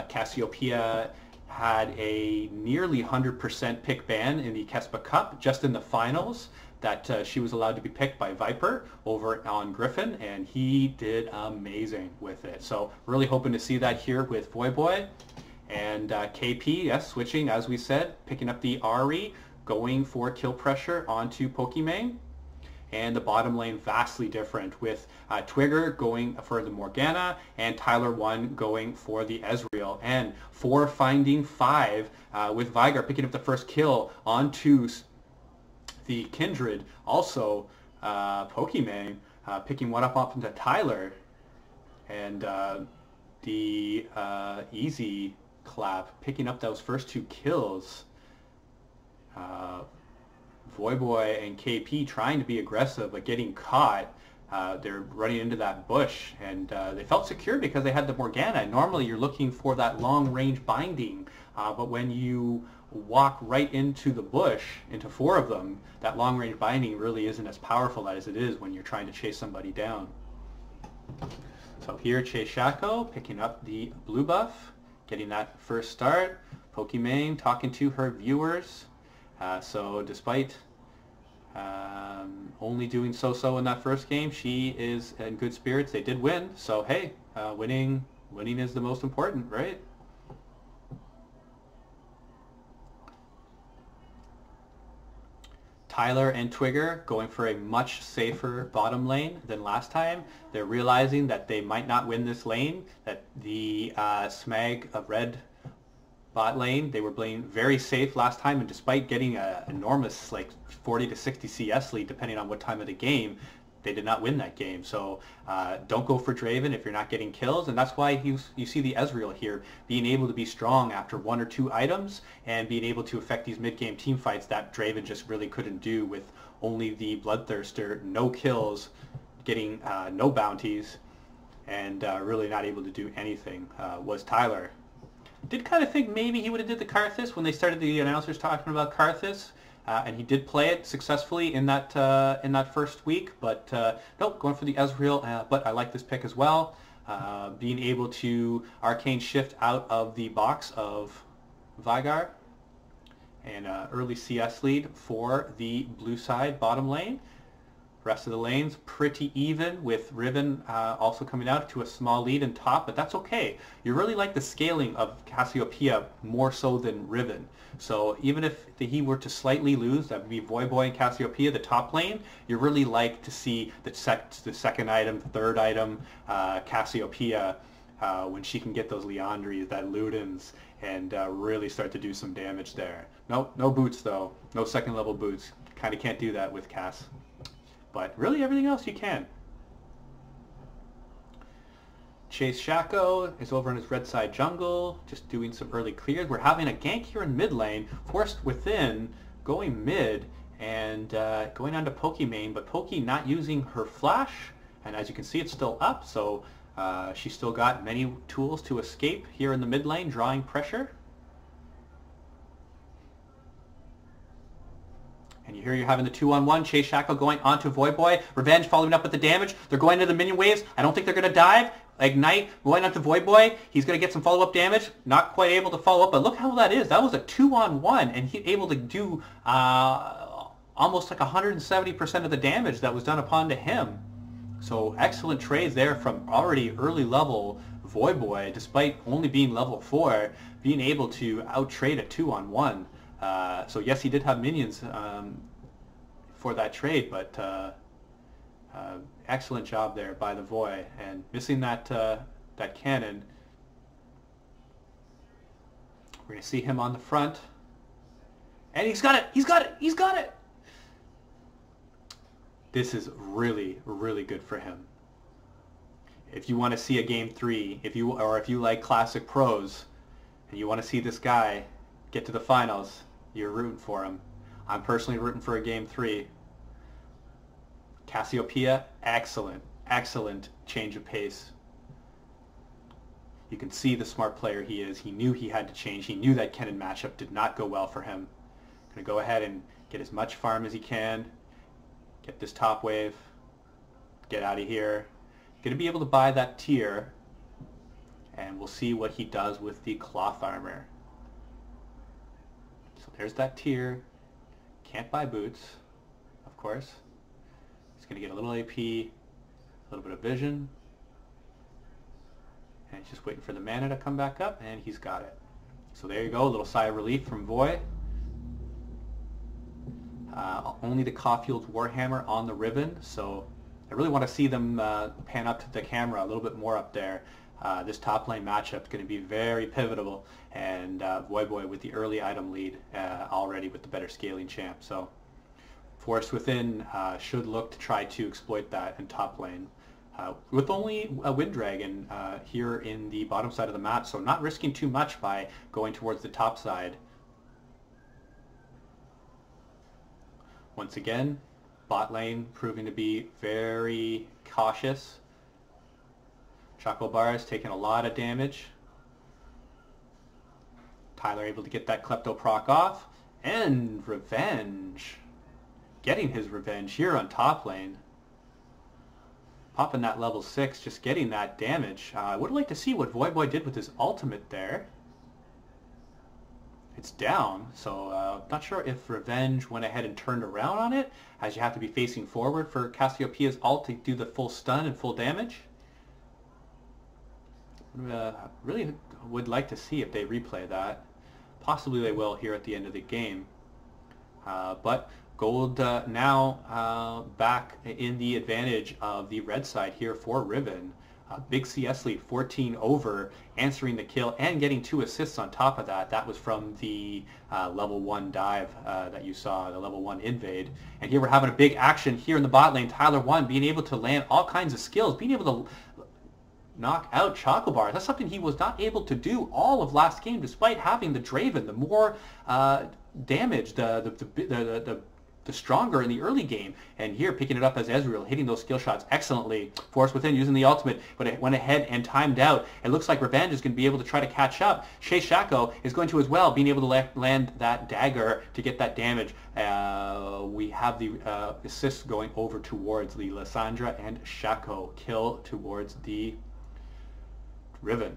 Cassiopeia had a nearly 100% pick ban in the Kespa Cup just in the finals, that she was allowed to be picked by Viper over on Griffin, and he did amazing with it. So really hoping to see that here with Voyboy. And KP, yes, switching, as we said, picking up the Ari, going for kill pressure onto Pokimane. And the bottom lane vastly different, with Twigger going for the Morgana and Tyler1 going for the Ezreal. And 4 finding 5 with Vigar picking up the first kill onto the Kindred. Also Pokimane picking one up into Tyler. And the Easy Clap picking up those first 2 kills. Voyboy and KP trying to be aggressive, but getting caught. They're running into that bush, and they felt secure because they had the Morgana. Normally you're looking for that long-range binding, but when you walk right into the bush, into 4 of them, that long-range binding really isn't as powerful as it is when you're trying to chase somebody down. So here Chase Shaco picking up the blue buff, getting that first start. Pokimane talking to her viewers. So despite only doing so-so in that first game, she is in good spirits. They did win, so hey, winning is the most important, right? Tyler and Twigger going for a much safer bottom lane than last time. They're realizing that they might not win this lane, that the Smag of Red bot lane, they were playing very safe last time, and despite getting an enormous, like 40 to 60 CS lead depending on what time of the game, they did not win that game. So don't go for Draven if you're not getting kills, and that's why you see the Ezreal here being able to be strong after 1 or 2 items and being able to affect these mid-game team fights that Draven just really couldn't do with only the Bloodthirster, no kills, getting no bounties, and really not able to do anything was Tyler. Did kind of think maybe he would have did the Karthus when they started the announcers talking about Karthus, and he did play it successfully in that first week. But nope, going for the Ezreal. But I like this pick as well. Being able to arcane shift out of the box of Vigar, and early CS lead for the blue side bottom lane. Rest of the lanes pretty even, with Riven also coming out to a small lead in top, but that's okay. You really like the scaling of Cassiopeia more so than Riven. So even if he were to slightly lose, that would be Voyboy and Cassiopeia, the top lane, you really like to see the second item, third item, Cassiopeia, when she can get those Leandries, that Ludens, and really start to do some damage there. Nope, no boots though. No second level boots. Kind of can't do that with Cass. But really everything else you can. Chase Shaco is over in his red side jungle, just doing some early clears. We're having a gank here in mid lane, Forced Within going mid and going on to Pokimane, but Poki not using her flash, and as you can see it's still up, so she's still got many tools to escape here in the mid lane, drawing pressure. And you hear you're having the 2-on-1. Chase Shaco going onto Voyboy. Revenge following up with the damage. They're going into the minion waves. I don't think they're going to dive. Ignite, going up to Void Boy. He's going to get some follow-up damage. Not quite able to follow up, but look how that is. That was a 2-on-1, and he's able to do almost like 170% of the damage that was done upon to him. So excellent trades there from already early level Void Boy, despite only being level 4, being able to out-trade a 2-on-1. So yes, he did have minions for that trade, but excellent job there by the Void, and missing that that cannon. We're gonna see him on the front, and he's got it. He's got it. He's got it. This is really, really good for him. If you want to see a game 3, if you like classic pros, and you want to see this guy get to the finals, you're rooting for him. I'm personally rooting for a game 3. Cassiopeia, excellent, excellent change of pace. You can see the smart player he is. He knew he had to change. He knew that Kennen matchup did not go well for him. Going to go ahead and get as much farm as he can. Get this top wave. Get out of here. Going to be able to buy that tier. And we'll see what he does with the cloth armor. So there's that tier. Can't buy boots, of course. He's going to get a little AP, a little bit of vision. And he's just waiting for the mana to come back up, and he's got it. So there you go, a little sigh of relief from Void. Only the Caulfield's Warhammer on the ribbon, so I really want to see them pan up to the camera a little bit more up there. This top lane matchup is going to be very pivotal, and Void Boy with the early item lead already with the better scaling champ. So Forest Within should look to try to exploit that in top lane. With only a Wind Dragon here in the bottom side of the map, so not risking too much by going towards the top side. Once again, bot lane proving to be very cautious. Choco Bars taking a lot of damage. Tyler able to get that Klepto proc off. And Revenge. Getting his revenge here on top lane. Popping that level 6, just getting that damage. I would like to see what Void Boy did with his ultimate there. It's down, so not sure if Revenge went ahead and turned around on it, as you have to be facing forward for Cassiopeia's ult to do the full stun and full damage. Really would like to see if they replay that. Possibly they will here at the end of the game. But Gold now back in the advantage of the red side here for Riven. Big CS lead, 14 over, answering the kill and getting 2 assists on top of that. That was from the level 1 dive that you saw, the level 1 invade. And here we're having a big action here in the bot lane. Tyler 1 being able to land all kinds of skills, being able to knock out Choco Bars. That's something he was not able to do all of last game, despite having the Draven. The more damage, the stronger in the early game. And here picking it up as Ezreal, hitting those skill shots excellently. Force Within using the ultimate, but it went ahead and timed out. It looks like Revenge is going to be able to try to catch up. SMAGCotW is going to as well, being able to land that dagger to get that damage. We have the assists going over towards the Lissandra and SMAGCotW. Kill towards the Riven.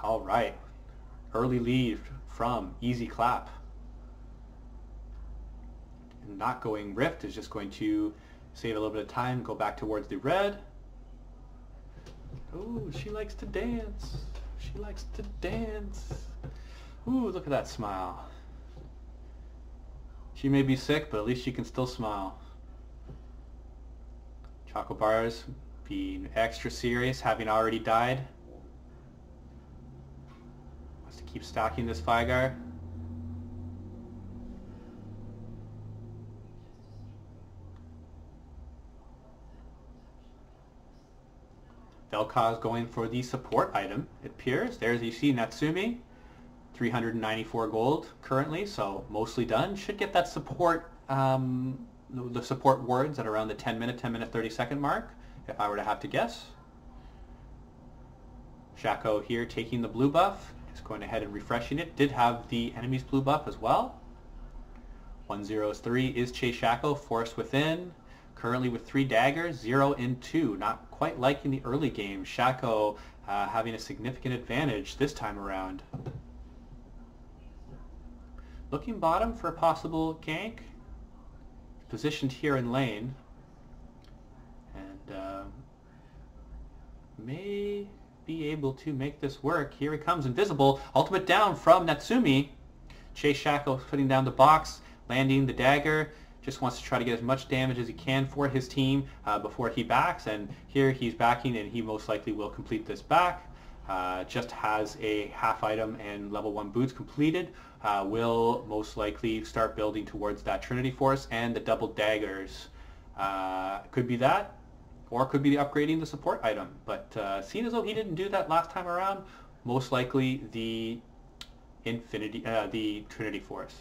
All right. Early lead from Easy Clap. Not going Rift is just going to save a little bit of time, go back towards the red. Oh, she likes to dance. She likes to dance. Ooh, look at that smile. She may be sick, but at least she can still smile. Choco Bars being extra serious, having already died. Wants to keep stacking this Fygar. Vel'Koz going for the support item, it appears. There's, you see, Natsumi. 394 gold currently, so mostly done. Should get that support, the support words at around the 10 minute, 30 second mark, if I were to have to guess. SMAGCotW here taking the blue buff. Just going ahead and refreshing it. Did have the enemy's blue buff as well. 103 is SMAGCotW, Force Within. Currently with 3 daggers, 0 and 2. Not quite like in the early game. Shaco having a significant advantage this time around. Looking bottom for a possible gank. Positioned here in lane. And may be able to make this work. Here he comes, invisible. Ultimate down from Natsumi. Chase Shaco putting down the box, landing the dagger. Just wants to try to get as much damage as he can for his team before he backs. And here he's backing, and he most likely will complete this back. Just has a half item and level 1 boots completed. Will most likely start building towards that Trinity Force and the double daggers. Could be that, or could be upgrading the support item. But seeing as though he didn't do that last time around, most likely the the Trinity Force.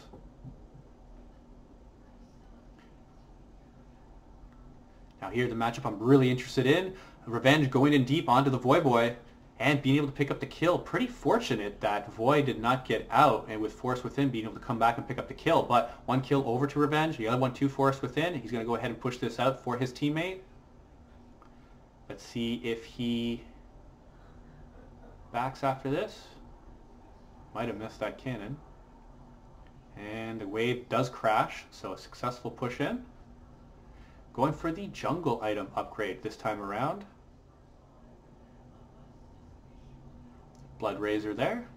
Now here, the matchup I'm really interested in. Revenge going in deep onto the Voyboy and being able to pick up the kill. Pretty fortunate that Void did not get out, and with Force Within being able to come back and pick up the kill. But one kill over to Revenge, the other one to Force Within. He's going to go ahead and push this out for his teammate. Let's see if he backs after this. Might have missed that cannon. And the wave does crash, so a successful push in. Going for the jungle item upgrade this time around. Blood Razor there.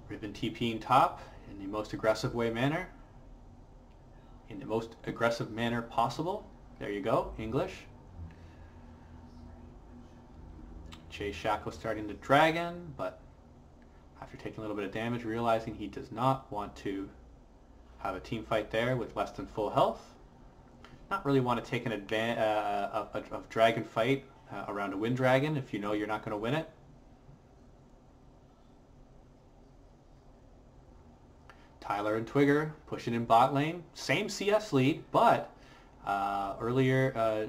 Ribbon TPing top in the most aggressive manner. In the most aggressive manner possible. There you go, English. Chase Shaco starting the dragon, but after taking a little bit of damage, realizing he does not want to have a team fight there with less than full health. Not really want to take an of dragon fight around a wind dragon if you know you're not going to win it. Tyler and Twigger pushing in bot lane. Same CS lead, but earlier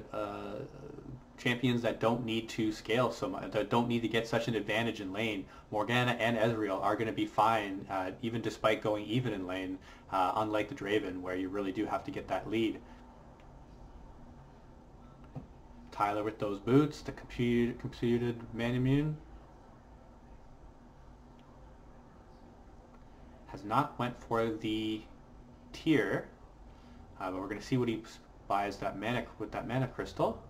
champions that don't need to scale so much, that don't need to get such an advantage in lane. Morgana and Ezreal are going to be fine, even despite going even in lane, unlike the Draven, where you really do have to get that lead. Tyler with those boots, the computed man immune. Has not went for the tier, but we're going to see what he buys that mana with that mana crystal.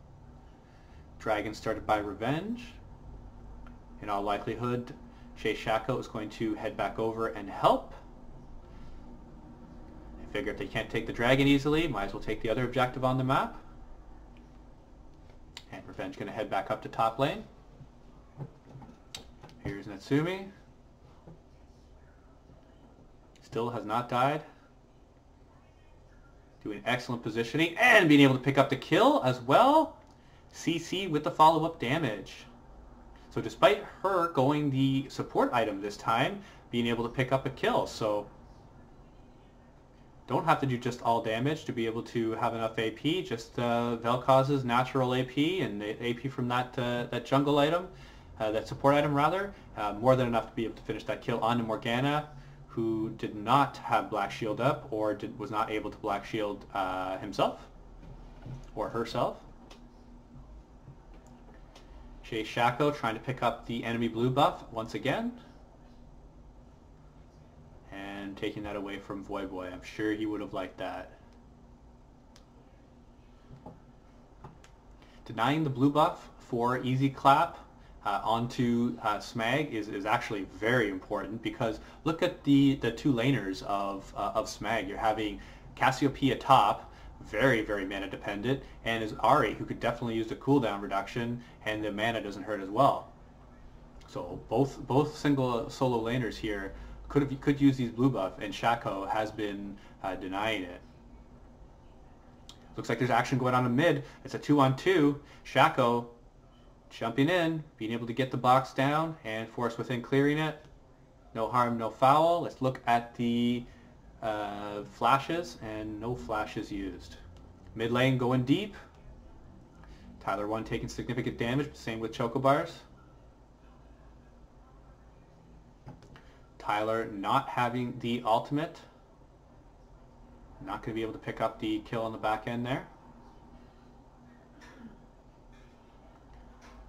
Dragon started by Revenge. In all likelihood, Chase Shaco is going to head back over and help. I figure if they can't take the dragon easily, might as well take the other objective on the map. And Revenge going to head back up to top lane. Here's Natsumi. Still has not died. Doing excellent positioning and being able to pick up the kill as well. CC with the follow-up damage. So despite her going the support item this time, being able to pick up a kill. So don't have to do just all damage to be able to have enough AP. Just Vel'Koz's natural AP and the AP from that jungle item, that support item rather, more than enough to be able to finish that kill onto Morgana, who did not have Black Shield up or was not able to Black Shield himself or herself. Chase Shaco trying to pick up the enemy blue buff once again. And taking that away from Voyboy. I'm sure he would have liked that. Denying the blue buff for easy clap onto Smag is actually very important, because look at the two laners of Smag. You're having Cassiopeia top, very, very mana dependent, and is Ahri, who could definitely use the cooldown reduction, and the mana doesn't hurt as well. So both single solo laners here could use these blue buff, and Shaco has been denying it. Looks like there's action going on in mid. It's a 2-on-2. Shaco jumping in, being able to get the box down, and Force Within clearing it. No harm, no foul. Let's look at the flashes, and no flashes used. Mid lane going deep. Tyler 1 taking significant damage, same with Chocobars. Tyler not having the ultimate. Not going to be able to pick up the kill on the back end there.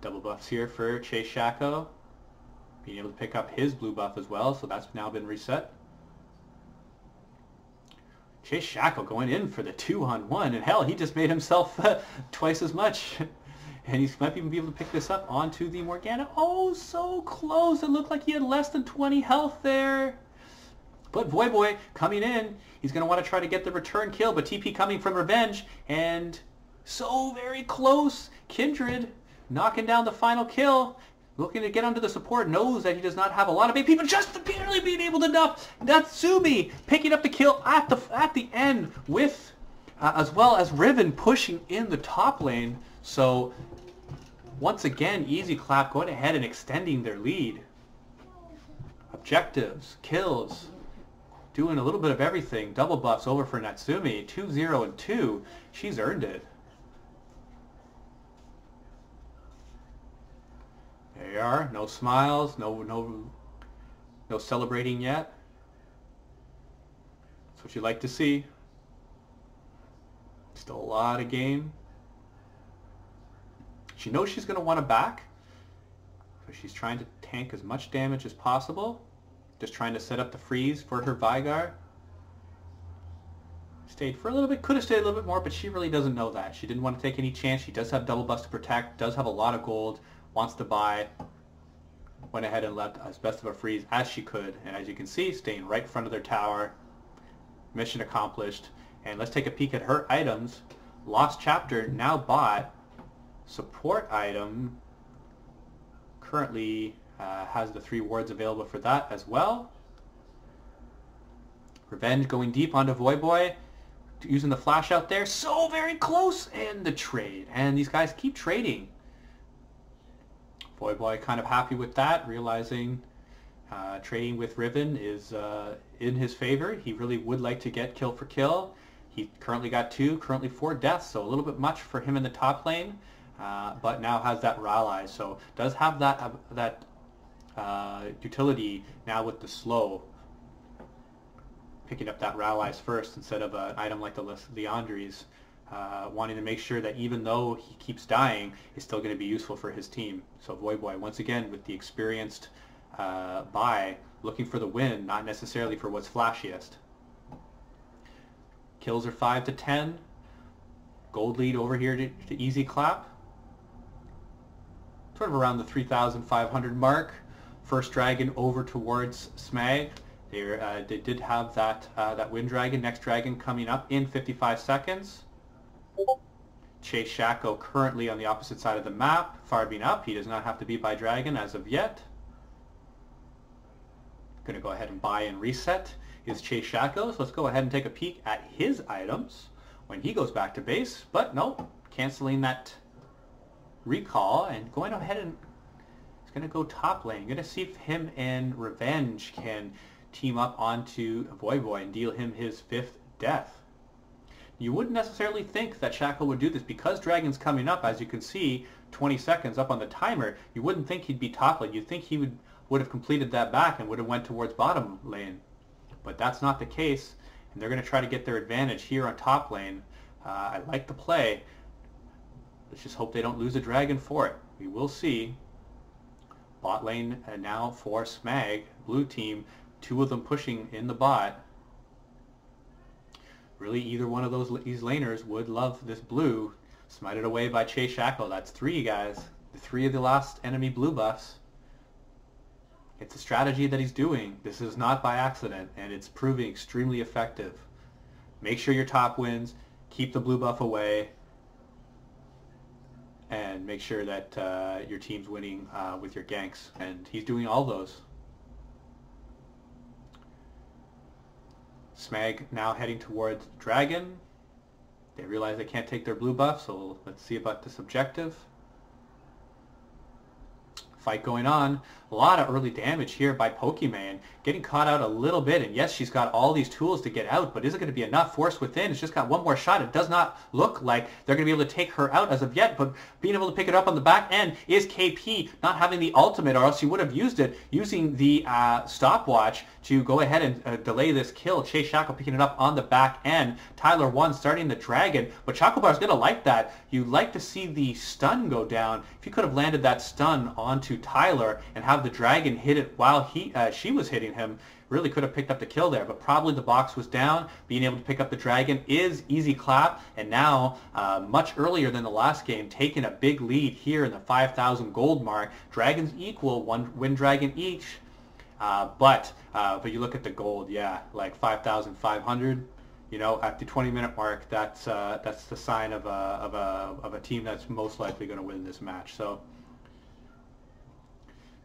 Double buffs here for SMAGCotW. Being able to pick up his blue buff as well, so that's now been reset. SMAGCotW going in for the 2-on-1, and hell, he just made himself twice as much. And he might even be able to pick this up onto the Morgana. Oh, so close. It looked like he had less than 20 health there. But Voyboy coming in. He's going to want to try to get the return kill, but TP coming from Revenge. And so very close. Kindred knocking down the final kill. Looking to get onto the support. Knows that he does not have a lot of AP, but just barely being able to enough. Natsumi picking up the kill at the end with, as well as Riven pushing in the top lane. So once again, Easy Clap going ahead and extending their lead. Objectives, kills, doing a little bit of everything. Double buffs over for Natsumi. 2-0 and 2. She's earned it. There you are. No smiles. No celebrating yet. That's what you like to see. Still a lot of game. She knows she's going to want to back, so she's trying to tank as much damage as possible. Just trying to set up the freeze for her Veigar. Stayed for a little bit, could have stayed a little bit more, but she really doesn't know that. She didn't want to take any chance. She does have double buffs to protect, does have a lot of gold, wants to buy. Went ahead and left as best of a freeze as she could, and as you can see, staying right in front of their tower. Mission accomplished. And let's take a peek at her items. Lost Chapter now bought. Support item currently has the 3 wards available for that as well. Revenge going deep onto Voyboy, using the flash out there. So very close, and the trade. And these guys keep trading. Voyboy kind of happy with that, realizing trading with Riven is in his favor. He really would like to get kill for kill. He currently got 2, currently 4 deaths, so a little bit much for him in the top lane. But now has that rally, so does have that utility now with the slow, picking up that rallies first instead of an item like the Leandri's, wanting to make sure that even though he keeps dying, it's still going to be useful for his team. So Voyboy once again with the experienced buy, looking for the win, not necessarily for what's flashiest. Kills are 5 to 10. Gold lead over here to Easy Clap. Sort of around the 3,500 mark. First dragon over towards Smag. They did have that Wind Dragon. Next dragon coming up in 55 seconds. SMAGCotW currently on the opposite side of the map, farming up. He does not have to be by dragon as of yet. Going to go ahead and buy and reset is SMAGCotW. So let's go ahead and take a peek at his items when he goes back to base. But no, canceling that recall and going ahead and he's going to go top lane. Going to see if him and Revenge can team up onto Voyboy and deal him his 5th death. You wouldn't necessarily think that SMAGCotW would do this because Dragon's coming up, as you can see, 20 seconds up on the timer. You wouldn't think he'd be top lane. You'd think he would have completed that back and would have went towards bottom lane. But that's not the case, and they're going to try to get their advantage here on top lane. I like the play. Let's just hope they don't lose a dragon for it. We will see. Bot lane now for Smag. Blue team, 2 of them pushing in the bot. Really, either one of these laners would love this blue. Smited away by SMAGCotW. That's 3 guys. The 3 of the last enemy blue buffs. It's a strategy that he's doing. This is not by accident, and it's proving extremely effective. Make sure your top wins. Keep the blue buff away. And make sure that your team's winning with your ganks. And he's doing all those. Smag now heading towards Dragon. They realize they can't take their blue buff, so let's see about this objective. fight going on. A lot of early damage here by Pokemon. Getting caught out a little bit, and yes, she's got all these tools to get out, but is it going to be enough? Force Within has just got one more shot. It does not look like they're going to be able to take her out as of yet, but being able to pick it up on the back end is KP not having the ultimate, or else he would have used it, using the stopwatch to go ahead and delay this kill. Chase Shackle picking it up on the back end. Tyler 1 starting the dragon, but Chocobar's going to like that. You like to see the stun go down. If you could have landed that stun onto Tyler and have the dragon hit it while she was hitting him, really could have picked up the kill there, but probably the box was down. Being able to pick up the dragon is Easy Clap, and now much earlier than the last game, taking a big lead here in the 5,000 gold mark. Dragons equal, one win dragon each, but you look at the gold, yeah, like 5,500. You know, at the 20-minute mark, that's the sign of a team that's most likely going to win this match. So,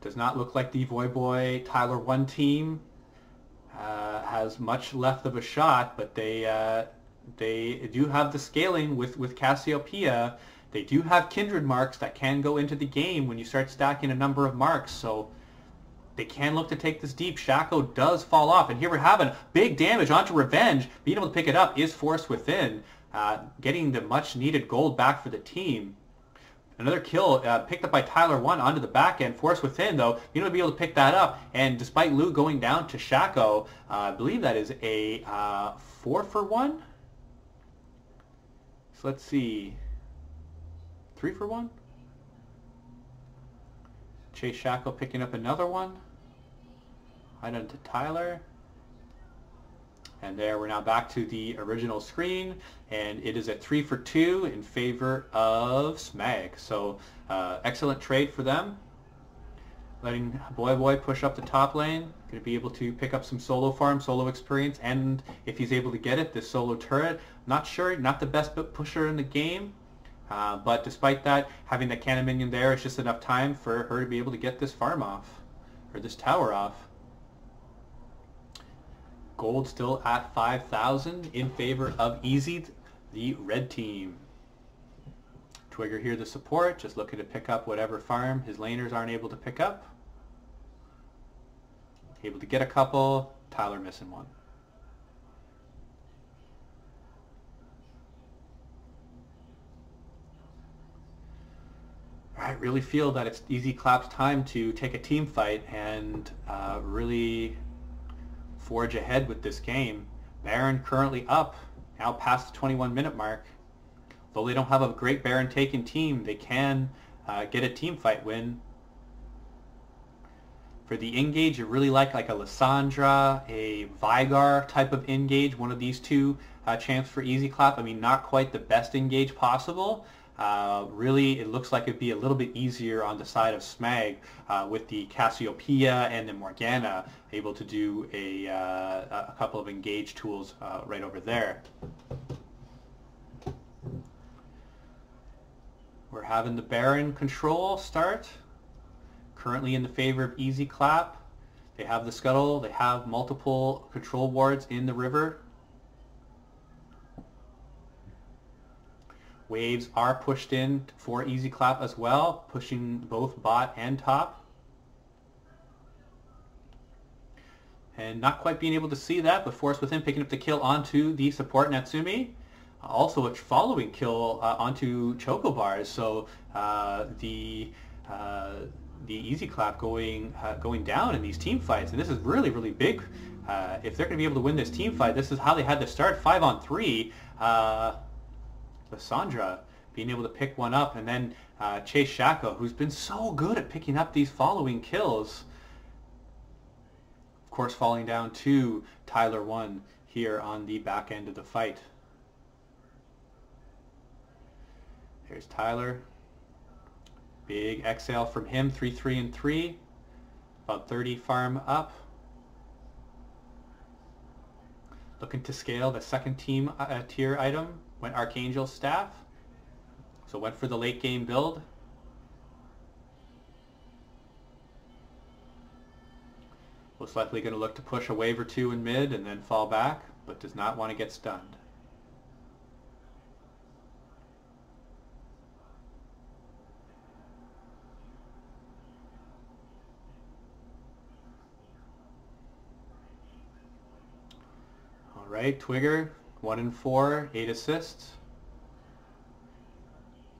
does not look like the Voyboy Tyler 1 team has much left of a shot, but they do have the scaling with Cassiopeia. They do have kindred marks that can go into the game when you start stacking a number of marks. So they can look to take this deep. Shaco does fall off, and here we're having big damage onto Revenge. Being able to pick it up is Force Within, getting the much-needed gold back for the team. Another kill picked up by Tyler 1 onto the back end. Force Within, though, being able to be able to pick that up, and despite Lou going down to Shaco, I believe that is a 4-for-1? So let's see, 3-for-1? Chase Shaco picking up another one. Right onto Tyler. And there, we're now back to the original screen, and it is a 3-for-2 in favor of Smag. So, excellent trade for them. Letting Boy push up the top lane. Going to be able to pick up some solo farm, solo experience, and if he's able to get it, this solo turret. Not sure, not the best pusher in the game. But despite that, having the cannon minion there is just enough time for her to be able to get this farm off, or this tower off. Gold still at 5,000 in favor of Easy, the red team. Twigger here, the support, just looking to pick up whatever farm his laners aren't able to pick up. Able to get a couple, Tyler missing one. I really feel that it's Easy Clap's time to take a team fight and really forge ahead with this game. Baron currently up, now past the 21-minute mark. Though they don't have a great Baron taken team, they can get a team fight win. For the engage, you really like a Lissandra, a Vigar type of engage, one of these two champs for Easy Clap. I mean, not quite the best engage possible. Really, it looks like it'd be a little bit easier on the side of Smag with the Cassiopeia and the Morgana able to do a couple of engage tools right over there. We're having the Baron control start. Currently in the favor of Easy Clap. They have the Scuttle. They have multiple control wards in the river. Waves are pushed in for Easy Clap as well, pushing both bot and top. And not quite being able to see that, but Force Within picking up the kill onto the support Natsumi. Also a following kill onto Chocobars, so the Easy Clap going down in these team fights, and this is really, really big. If they're going to be able to win this team fight, this is how they had to start, 5-on-3. Lissandra being able to pick one up, and then Chase Shaco, who's been so good at picking up these following kills. Of course, falling down to Tyler 1 here on the back end of the fight. There's Tyler. Big exhale from him, 3-3-3. About 30 farm up. Looking to scale the second team tier item. Went Archangel Staff. So went for the late game build. Most likely going to look to push a wave or two in mid and then fall back, but does not want to get stunned. right? Twigger, 1 in 4, 8 assists.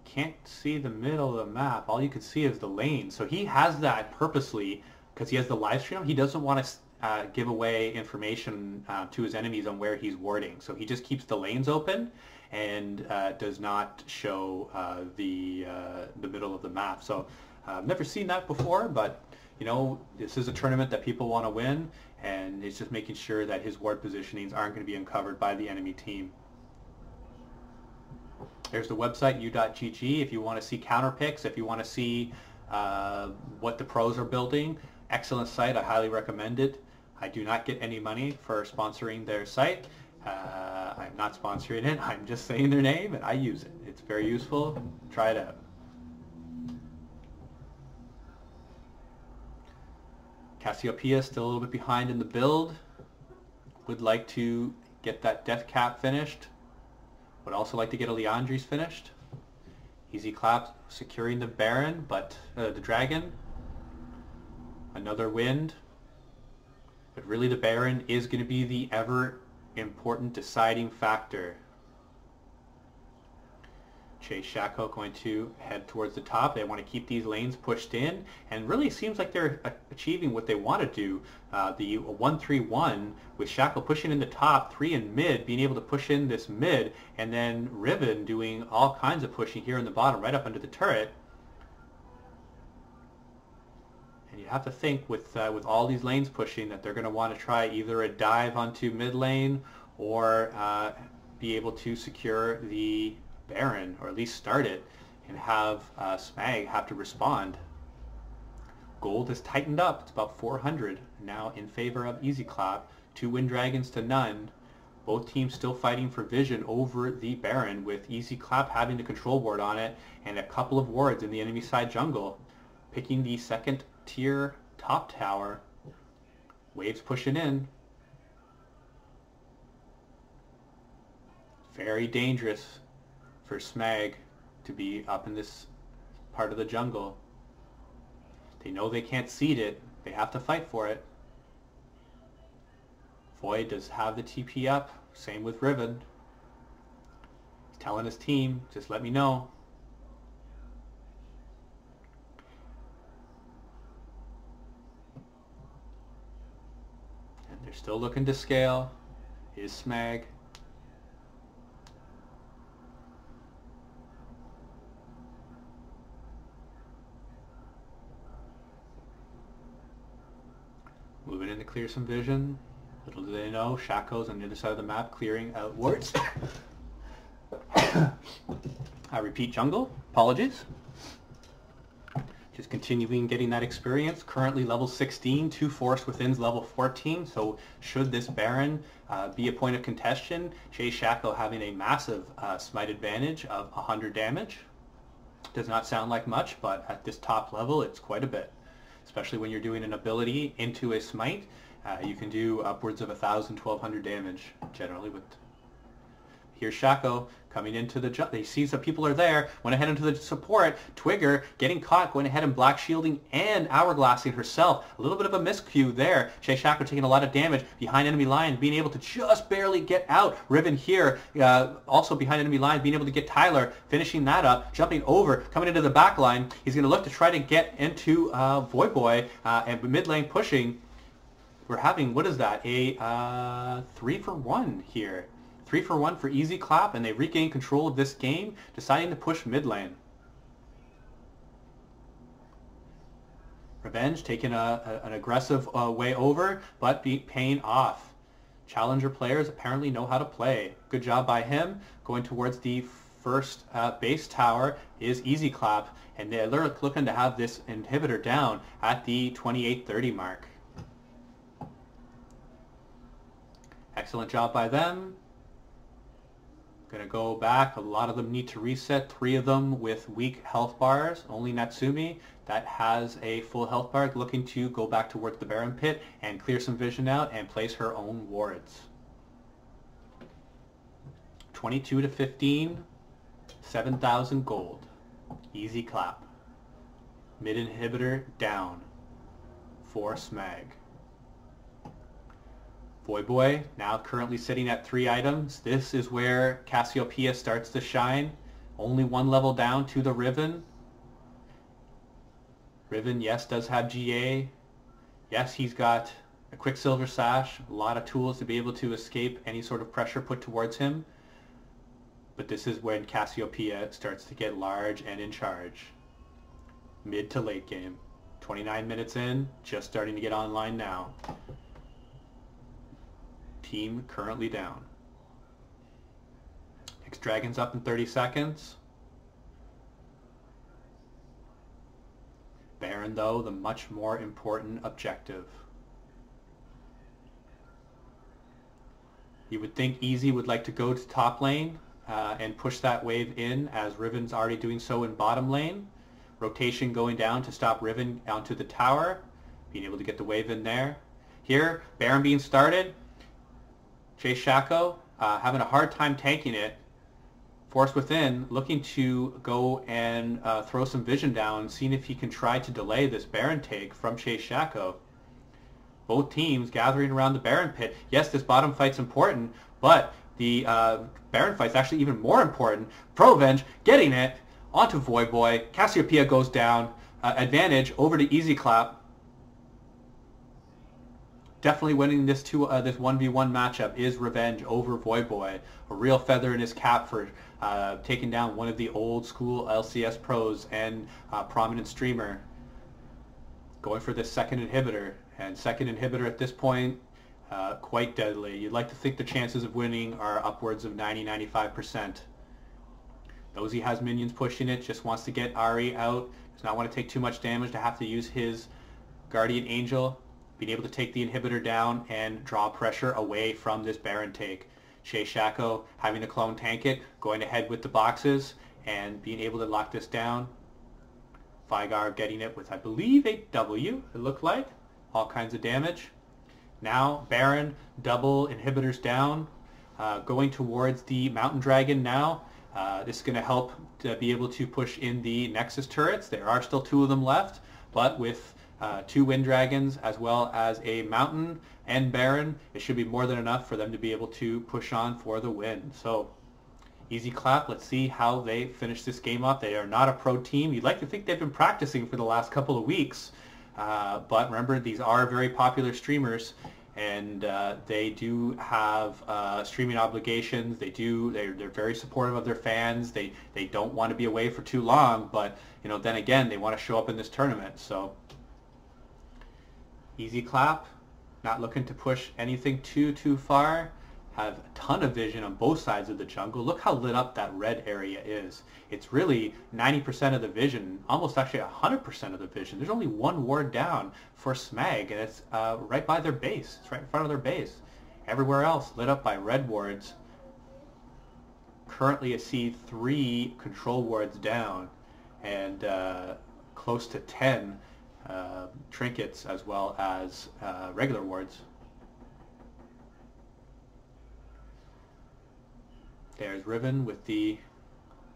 Can't see the middle of the map. All you can see is the lane. So he has that purposely because he has the live stream. He doesn't want to give away information to his enemies on where he's warding. So he just keeps the lanes open and does not show the middle of the map. So I've never seen that before, but you know, this is a tournament that people want to win, and it's just making sure that his ward positionings aren't going to be uncovered by the enemy team. There's the website, u.gg, if you want to see counter picks, if you want to see what the pros are building. Excellent site, I highly recommend it. I do not get any money for sponsoring their site. I'm not sponsoring it, I'm just saying their name, and I use it. It's very useful. Try it out. Cassiopeia still a little bit behind in the build. Would like to get that death cap finished. Would also like to get a Leandri's finished. Easy clap securing the Baron, but the dragon. Another wind. But really the Baron is going to be the ever important deciding factor. Chase Shaco going to head towards the top. They want to keep these lanes pushed in, and really seems like they're achieving what they want to do. The 1-3-1 with Shaco pushing in the top, 3 in mid, being able to push in this mid, and then Riven doing all kinds of pushing here in the bottom, right up under the turret. And you have to think with all these lanes pushing that they're going to want to try either a dive onto mid lane or be able to secure the Baron, or at least start it, and have Smag have to respond. Gold has tightened up. It's about 400 now in favor of Easy Clap. 2 Wind Dragons to none. Both teams still fighting for vision over the Baron, with Easy Clap having the control ward on it and a couple of wards in the enemy side jungle. Picking the second tier top tower. Waves pushing in. Very dangerous for Smag to be up in this part of the jungle. They know they can't seed it. They have to fight for it. Void does have the TP up. Same with Riven. He's telling his team, just let me know. And they're still looking to scale. Is Smag. Moving in to clear some vision. Little do they know, Shaco's on the other side of the map clearing out wards. I repeat jungle. Apologies. Just continuing getting that experience. Currently level 16, 2 Forest Within's level 14. So should this Baron be a point of contention, Jay Shaco having a massive smite advantage of 100 damage. Does not sound like much, but at this top level it's quite a bit. Especially when you're doing an ability into a smite, you can do upwards of 1,000, 1,200 damage generally. With here's Shaco coming into the jump. They see some people are there. Went ahead into the support. Twigger getting caught, going ahead and black shielding and hourglassing herself. A little bit of a miscue there. Jay Shaco taking a lot of damage behind enemy line, being able to just barely get out. Riven here, also behind enemy line, being able to get Tyler, finishing that up, jumping over, coming into the back line. He's going to look to try to get into Void Boy and mid lane pushing. We're having, what is that, a 3-for-1 here. 3-for-1 for Easy Clap, and they regain control of this game, deciding to push mid lane. Revenge taking an aggressive way over, but paying off. Challenger players apparently know how to play. Good job by him. Going towards the first base tower is Easy Clap, and they're looking to have this inhibitor down at the 28-30 mark. Excellent job by them. Going to go back. A lot of them need to reset. 3 of them with weak health bars. Only Natsumi that has a full health bar looking to go back towards the Baron Pit and clear some vision out and place her own wards. 22-15, 7,000 gold. Easy Clap. Mid inhibitor down for Smag. Voyboy now currently sitting at 3 items. This is where Cassiopeia starts to shine. Only 1 level down to the Riven. Riven, yes, does have GA. Yes, he's got a Quicksilver Sash, a lot of tools to be able to escape any sort of pressure put towards him. But this is when Cassiopeia starts to get large and in charge. Mid to late game. 29 minutes in, just starting to get online now. Team currently down. Next Dragon's up in 30 seconds. Baron, though, the much more important objective. You would think Easy would like to go to top lane and push that wave in, as Riven's already doing so in bottom lane. Rotation going down to stop Riven onto the tower, being able to get the wave in there. Here, Baron being started. Chase Shaco having a hard time tanking it. Force Within looking to go and throw some vision down, seeing if he can try to delay this Baron take from Chase Shaco. Both teams gathering around the Baron pit. Yes, this bottom fight's important, but the Baron fight's actually even more important. Provenge getting it onto Voyboy. Cassiopeia goes down. Advantage over to Easy Clap. Definitely winning this 1v1 matchup is Revenge over Voyboy. A real feather in his cap for taking down one of the old school LCS pros and prominent streamer. Going for this second inhibitor. And second inhibitor at this point, quite deadly. You'd like to think the chances of winning are upwards of 90-95%. Knows he has minions pushing it, just wants to get Ahri out. Does not want to take too much damage to have to use his Guardian Angel. Being able to take the inhibitor down and draw pressure away from this Baron take. Chase Shaco having to clone tank it, going ahead with the boxes, and being able to lock this down. Vigar getting it with, I believe, a W, it looked like. All kinds of damage. Now, Baron, double inhibitors down, going towards the Mountain Dragon now. This is going to help to be able to push in the Nexus turrets. There are still 2 of them left, but with 2 Wind Dragons as well as a Mountain and Baron, it should be more than enough for them to be able to push on for the win. So, Easy Clap, let's see how they finish this game up. They are not a pro team. You'd like to think they've been practicing for the last couple of weeks. But remember, these are very popular streamers, and they do have streaming obligations. They're very supportive of their fans. They don't want to be away for too long, but then again, they want to show up in this tournament. So Easy Clap, not looking to push anything too far. Have a ton of vision on both sides of the jungle. Look how lit up that red area is. It's really 90% of the vision, almost actually 100% of the vision. There's only 1 ward down for Smag, and it's right by their base. It's right in front of their base. Everywhere else lit up by red wards. Currently, I see 3 control wards down, and close to 10 trinkets as well as regular wards. There's Riven with the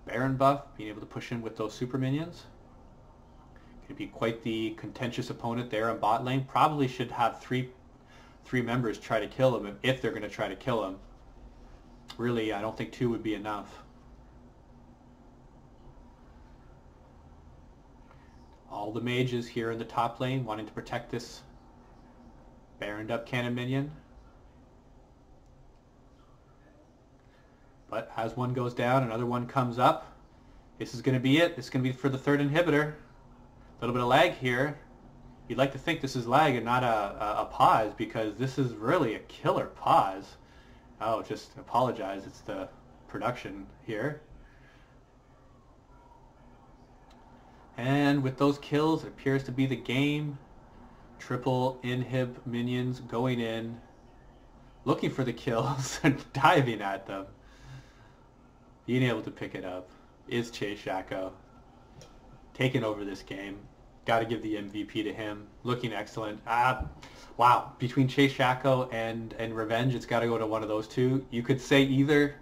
Baron buff, being able to push in with those super minions. Going to be quite the contentious opponent there in bot lane. Probably should have three members try to kill him if they're going to try to kill him. Really, I don't think 2 would be enough. All the mages here in the top lane wanting to protect this Baroned up cannon minion. But as one goes down, another one comes up. This is going to be it. This is going to be for the 3rd inhibitor. A little bit of lag here. You'd like to think this is lag and not a pause, because this is really a killer pause. Oh, just apologize. It's the production here. And with those kills, it appears to be the game. Triple inhib minions going in, looking for the kills and diving at them. Being able to pick it up is Chase Shaco. Taking over this game. Got to give the MVP to him. Looking excellent. Wow. Between Chase Shaco and Revenge, it's got to go to one of those 2. You could say either.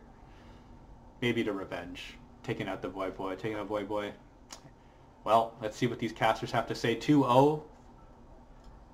Maybe to Revenge. Taking out the Voyboy. Taking out Voyboy. Well, let's see what these casters have to say. 2-0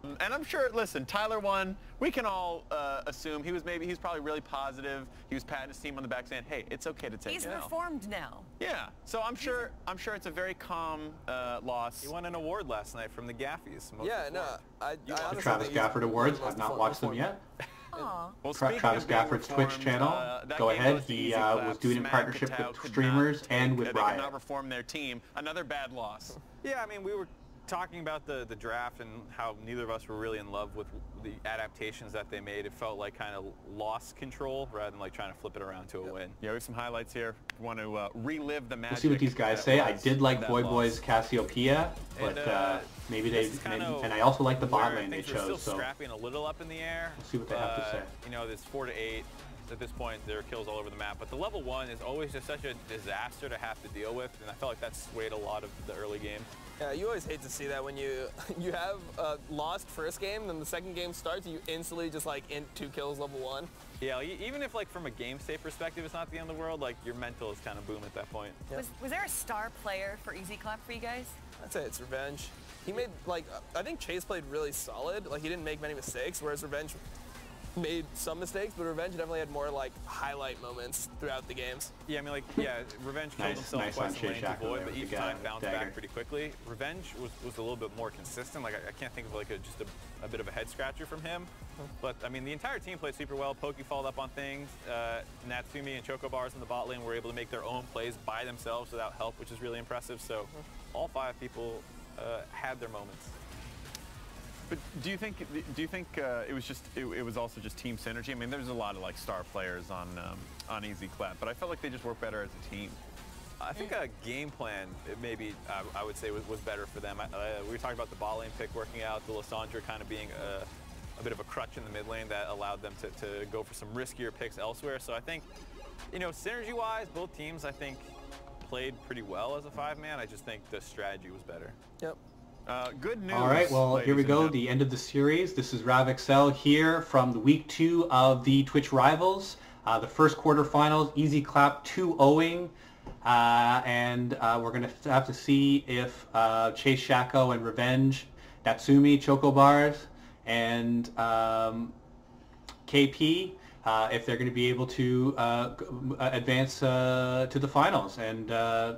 And I'm sure, listen, Tyler won. We can all assume he's probably really positive. He was patting his team on the back saying, hey, it's okay to take He's it out. reformed now. Yeah, so I'm sure it's a very calm loss. He won an award last night from the Gaffies. Yeah, no, I honestly Travis think he's Gafford Awards. one of I've the not most watched them reformed. yet. Aw. Well, Travis speaking of being Gafford's Twitch reformed, channel. that Go game ahead. goes to He Easy Clap. was doing it in partnership SMAGCotW with could streamers not and take- with They could Riot. not reform their team. Another bad loss. Yeah, I mean, we were talking about the draft and how neither of us were really in love with the adaptations that they made. It felt like kind of lost control rather than like trying to flip it around to a win. Yeah, we have some highlights here. We want to relive the magic. We'll see what these guys say. I did like Boy Boy's Cassiopeia, but And, maybe this they. is kind of And I also like the bot where lane they things were chose. still So scrapping a little up in the air. We'll see what they have to say. You know, there's 4 to 8. At this point, there are kills all over the map. But the level 1 is always just such a disaster to have to deal with, and I felt like that swayed a lot of the early game. Yeah, you always hate to see that when you have a lost first game, then the second game starts, and you instantly just like int 2 kills level 1. Yeah, even if like from a game state perspective, it's not the end of the world. Like your mental is kind of boom at that point. Yep. Was there a star player for Easy Clap for you guys? I'd say it's Revenge. He made like I think Chase played really solid. Like he didn't make many mistakes, whereas Revenge made some mistakes, but Revenge definitely had more like highlight moments throughout the games. Yeah, I mean, like, yeah, Revenge killed himself nice twice on in Chase lane to Shackle void, there but with each the time bounced dagger. back pretty quickly. Revenge was a little bit more consistent. Like, I can't think of like just a bit of a head scratcher from him. But I mean, the entire team played super well. Pokey followed up on things. Natsumi and Chocobars in the bot lane were able to make their own plays by themselves without help, which is really impressive. So all 5 people had their moments. But do you think it was also just team synergy? I mean, there's a lot of like star players on Easy Clap, but I felt like they just worked better as a team. I think a game plan, maybe I would say was better for them. We were talking about the bot lane pick working out, the Lysandra kind of being a bit of a crutch in the mid lane that allowed them to go for some riskier picks elsewhere. So I think, you know, synergy-wise, both teams I think played pretty well as a 5-man. I just think the strategy was better. Yep. Good news. All right, well, here we go, the end of the series. This is Exel here from the week 2 of the Twitch Rivals. The first quarterfinals, Easy Clap 2-0ing. And we're going to have to see if Chase Shako and Revenge, Natsumi, Chocobars, and KP, if they're going to be able to advance to the finals. And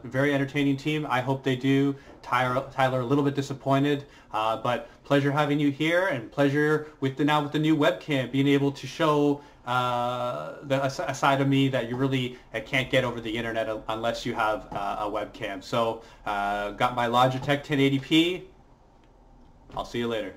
very entertaining team. I hope they do. Tyler a little bit disappointed, but pleasure having you here, and pleasure with the new webcam, being able to show a side of me that you really can't get over the internet unless you have a webcam. So got my Logitech 1080p. I'll see you later.